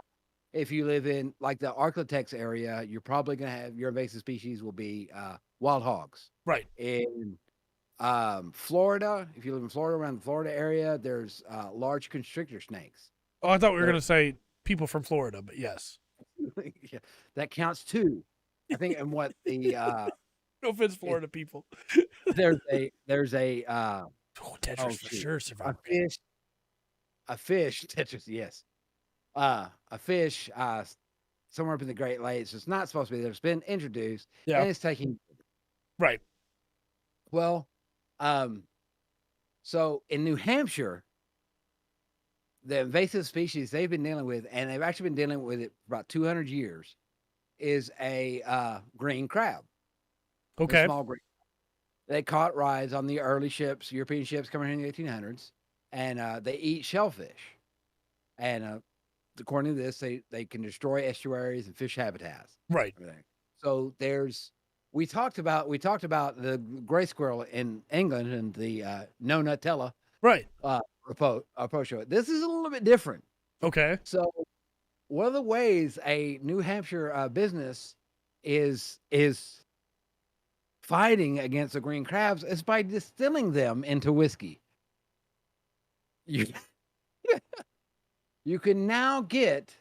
If you live in like the Arklatex area, you're probably going to have your invasive species will be wild hogs. Right. In Florida, if you live in Florida, around the Florida area, there's large constrictor snakes. Oh, I thought we were going to say people from Florida, but yes. Yeah, that counts too. I think, and what the no offense, Florida people. there's a Tetris for sure survived. A fish Tetris, yes. A fish somewhere up in the Great Lakes. It's not supposed to be there. It's been introduced, and it's taking. Right. Well, so in New Hampshire, the invasive species they've been dealing with, and they've actually been dealing with it for about 200 years, is a green crab. Okay. Small green. They caught rise on the early ships, European ships coming in the 1800s, and they eat shellfish. And according to this, they can destroy estuaries and fish habitats. Right. So we talked about the gray squirrel in England and the no Nutella. Right. Approach to it. This is a little bit different. Okay. So one of the ways a New Hampshire business is fighting against the green crabs is by distilling them into whiskey. You can now get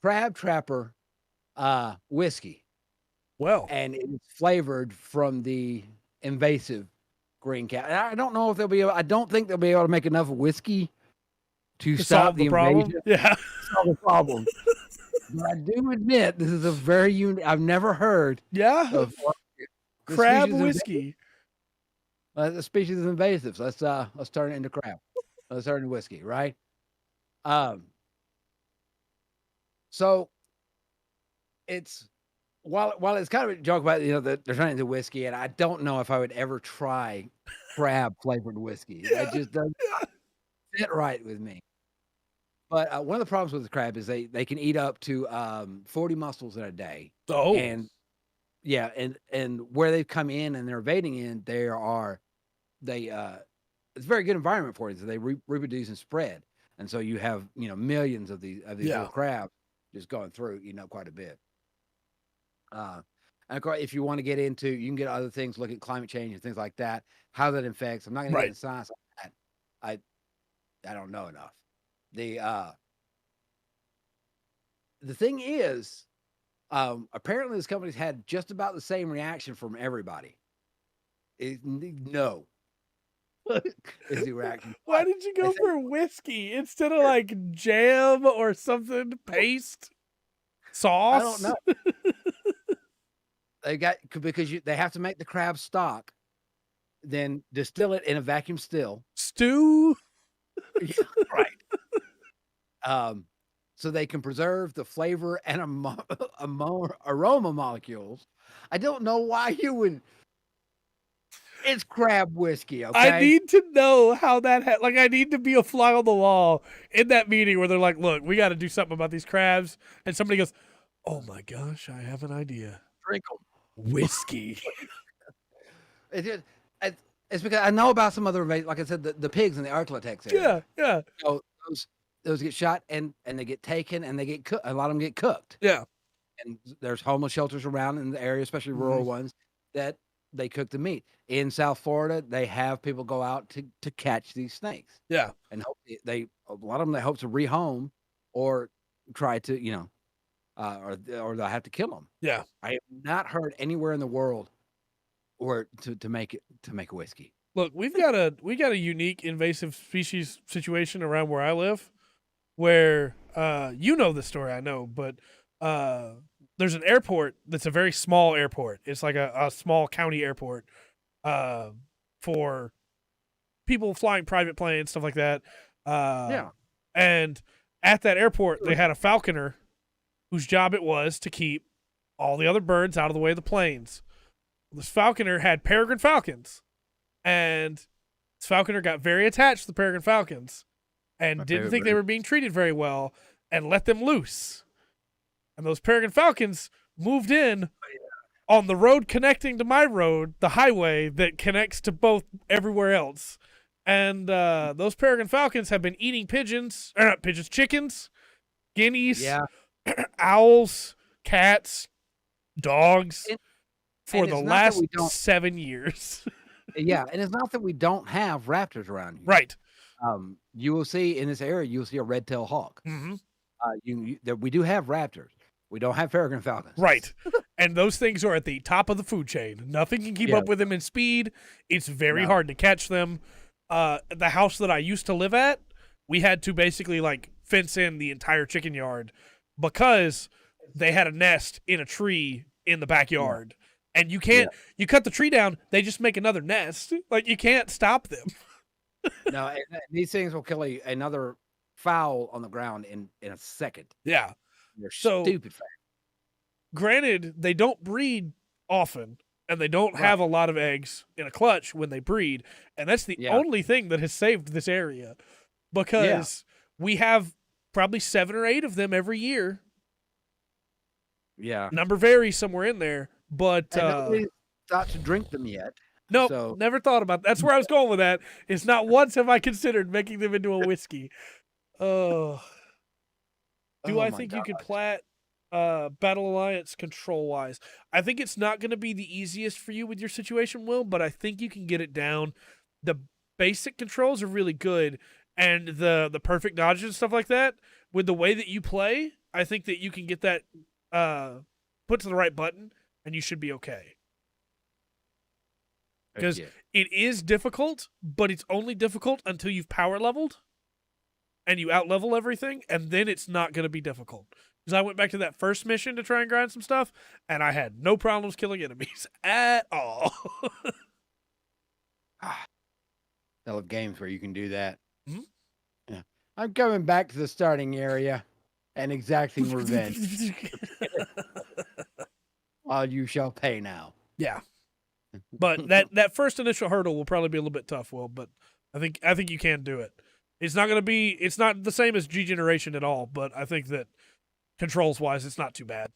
Crab Trapper whiskey. Well, and it's flavored from the invasive green cat. I don't know if I don't think they'll be able to make enough whiskey to stop the problem. Invasion. Yeah. Solve the problem. But I do admit this is a very unique. I've never heard. Yeah. Of crab whiskey. The species is invasive. So let's turn it into crab. Let's turn it into whiskey, right? So it's while it's kind of a joke about that they're turning into whiskey, and I don't know if I would ever try crab flavored whiskey. That just doesn't fit right with me. But one of the problems with the crab is they can eat up to 40 mussels in a day. Oh, and yeah, and where they've come in and they're evading in, it's a very good environment for it. So they reproduce and spread, and so you have millions of these little crabs just going through quite a bit. And of course, if you want to get into, you can get other things, look at climate change and things like that, how that affects. I'm not going to get into science on that. I don't know enough. The thing is, apparently this company's had just about the same reaction from everybody. No. Is the reaction. Why did you go for whiskey instead of like jam or something? Paste? Sauce? I don't know. Because they have to make the crab stock, then distill it in a vacuum still. Stew? Yeah, right. So they can preserve the flavor and aroma molecules. I don't know why you would. It's crab whiskey, okay? I need to know how that I need to be a fly on the wall in that meeting where they're like, look, we got to do something about these crabs. And somebody goes, oh my gosh, I have an idea. Drink them. Whiskey. It's because I know about some other, like I said, the pigs in the Arklatex area. Yeah. So those get shot and they get taken and they get cooked. A lot of them get cooked. Yeah. And there's homeless shelters around in the area, especially rural ones, that they cook the meat. In South Florida, they have people go out to catch these snakes. Yeah. And hope a lot of them, they hope to rehome or try to, or they'll have to kill them. Yeah. I have not heard anywhere in the world or to make a whiskey. Look, we got a unique invasive species situation around where I live, where the story, I know, but there's an airport that's a very small airport. It's like a small county airport for people flying private planes, stuff like that. Yeah. And at that airport, they had a falconer whose job it was to keep all the other birds out of the way of the planes. This falconer had peregrine falcons, and this falconer got very attached to the peregrine falcons and didn't think they were being treated very well and let them loose. And those peregrine falcons moved in on the road connecting to my road, the highway that connects to both everywhere else. And those peregrine falcons have been eating chickens, guineas, owls, cats, dogs for the last 7 years. Yeah, and it's not that we don't have raptors around here. Right. You will see in this area, you'll see a red-tailed hawk. Mm-hmm. We do have raptors. We don't have peregrine falcons. Right. And those things are at the top of the food chain. Nothing can keep up with them in speed. It's very hard to catch them. The house that I used to live at, we had to basically like fence in the entire chicken yard because they had a nest in a tree in the backyard. And you can't, you cut the tree down, they just make another nest. Like, you can't stop them. No, and these things will kill another fowl on the ground in a second. Yeah. They're stupid fast. Granted, they don't breed often, and they don't have a lot of eggs in a clutch when they breed. And that's the only thing that has saved this area. Because we have probably 7 or 8 of them every year. Yeah. Number varies somewhere in there. But nobody's thought to drink them yet. Nope, never thought about that. That's where I was going with that. It's not once have I considered making them into a whiskey. Do I think you could plat Battle Alliance control-wise? I think it's not going to be the easiest for you with your situation, Will, but I think you can get it down. The basic controls are really good, and the perfect dodges and stuff like that, with the way that you play, I think that you can get that put to the right button, and you should be okay. Because it is difficult, but it's only difficult until you've power leveled and you out level everything, and then it's not going to be difficult. Because I went back to that first mission to try and grind some stuff, and I had no problems killing enemies at all. I love games where you can do that. Mm-hmm. Yeah, I'm coming back to the starting area and exacting revenge. All you shall pay now. Yeah. But that first initial hurdle will probably be a little bit tough, Will, but I think you can do it. It's not the same as G Generation at all, but I think that controls wise it's not too bad.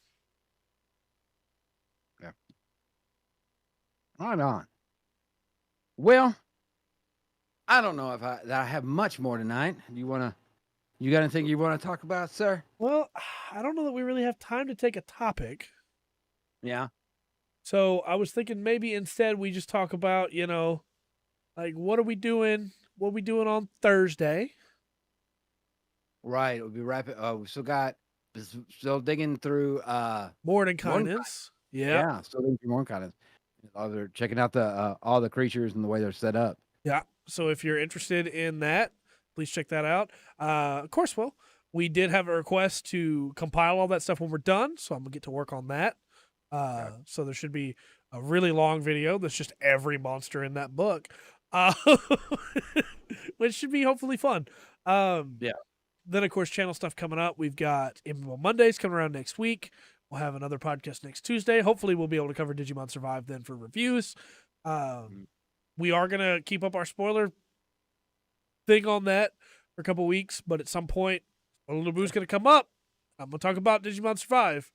Yeah. Right on. Well, I don't know if I have much more tonight. You got anything you want to talk about, sir? Well, I don't know that we really have time to take a topic. Yeah. So I was thinking maybe instead we just talk about, like what are we doing? What are we doing on Thursday? Right. We'll be rapid. We still digging through Morning Kindness. Yeah. Still digging through Morning Kindness. They're checking out all the creatures and the way they're set up. Yeah. So if you're interested in that, please check that out. Of course, Will. We did have a request to compile all that stuff when we're done, so I'm gonna get to work on that. So there should be a really long video that's just every monster in that book, which should be hopefully fun. Then, of course, channel stuff coming up. We've got MMO Mondays coming around next week. We'll have another podcast next Tuesday. Hopefully, we'll be able to cover Digimon Survive then for reviews. We are going to keep up our spoiler thing on that for a couple weeks, but at some point, Spoiler Boo's going to come up. I'm going to talk about Digimon Survive.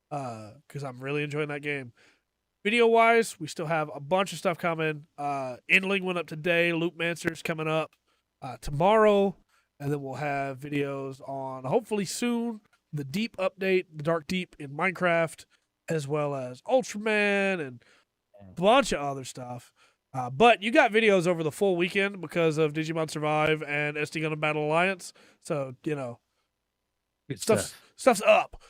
Because I'm really enjoying that game. Video-wise, we still have a bunch of stuff coming. Inling went up today. Loopmancer's coming up tomorrow. And then we'll have videos on, hopefully soon, the Deep update, the Dark Deep in Minecraft, as well as Ultraman and a bunch of other stuff. But you got videos over the full weekend because of Digimon Survive and SD Gundam Battle Alliance. So, stuff's up.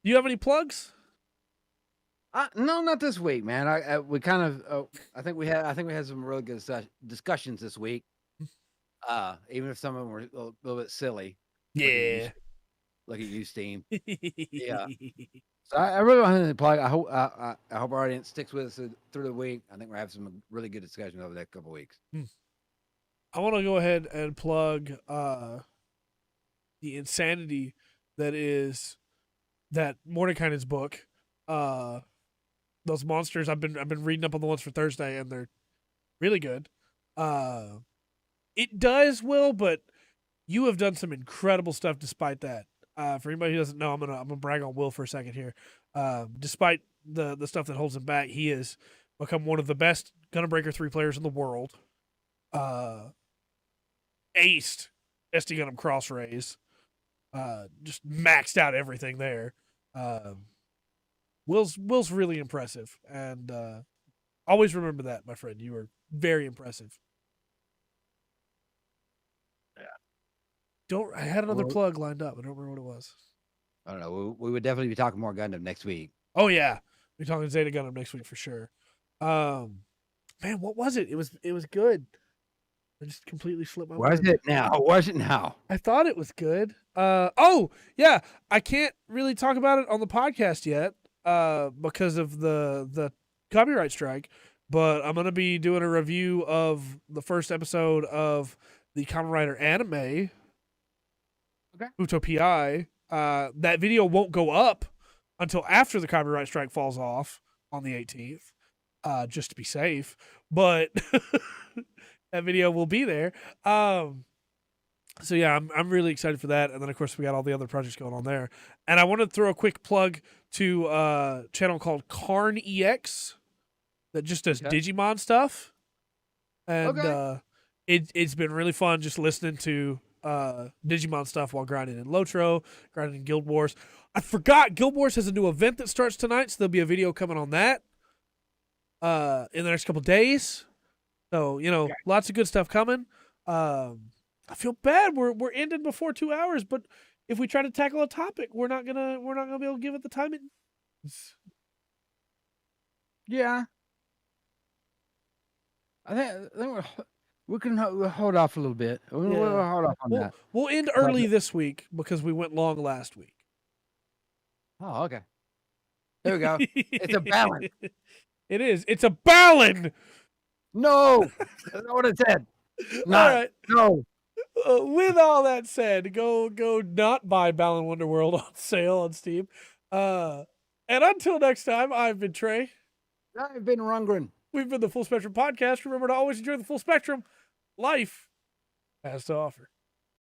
You have any plugs? No, not this week, man. I think we had some really good discussions this week. Even if some of them were a little bit silly. Yeah. Look at you, Steam. Yeah. So I really want to plug. I hope our audience sticks with us through the week. I think we're having some really good discussions over the next couple of weeks. I want to go ahead and plug the Insanity that is that Mordekainen's book. Those monsters, I've been reading up on the ones for Thursday, and they're really good. It does, Will, but you have done some incredible stuff despite that. For anybody who doesn't know, I'm gonna brag on Will for a second here. Despite the stuff that holds him back, he has become one of the best Gundam Breaker 3 players in the world. Aced SD Gundam Cross Rays. Just maxed out everything there. Will's really impressive, and always remember that, my friend. You are very impressive. I had another plug lined up. I don't remember what it was. I don't know. We would definitely be talking more Gundam next week. Oh yeah, we're talking Zeta Gundam next week for sure. Man, what was it? It was good. I just completely slipped my mind. Was it now? I thought it was good. Oh yeah, I can't really talk about it on the podcast yet because of the copyright strike. But I'm gonna be doing a review of the first episode of the Kamen Rider anime. Okay. Utopia. That video won't go up until after the copyright strike falls off on the 18th, just to be safe. But that video will be there. So yeah, I'm really excited for that. And then of course we got all the other projects going on there. And I want to throw a quick plug to a channel called Karn EX that just does Digimon stuff. And it's been really fun just listening to Digimon stuff while grinding in Lotro, grinding in Guild Wars. I forgot Guild Wars has a new event that starts tonight, so there'll be a video coming on that in the next couple days. So, lots of good stuff coming. I feel bad we're ending before 2 hours, but if we try to tackle a topic, we're not gonna be able to give it the time it needs. Yeah. I think we can hold off a little bit. We'll hold off on that. We'll end early this week because we went long last week. Oh, okay. There we go. It's a balance. It is. It's a balance. No, that's not what it said. All right. No. With all that said, go not buy Balan Wonderworld on sale on Steam. And until next time, I've been Trey. I've been Rundgren. We've been the Full Spectrum Podcast. Remember to always enjoy the full spectrum life has to offer.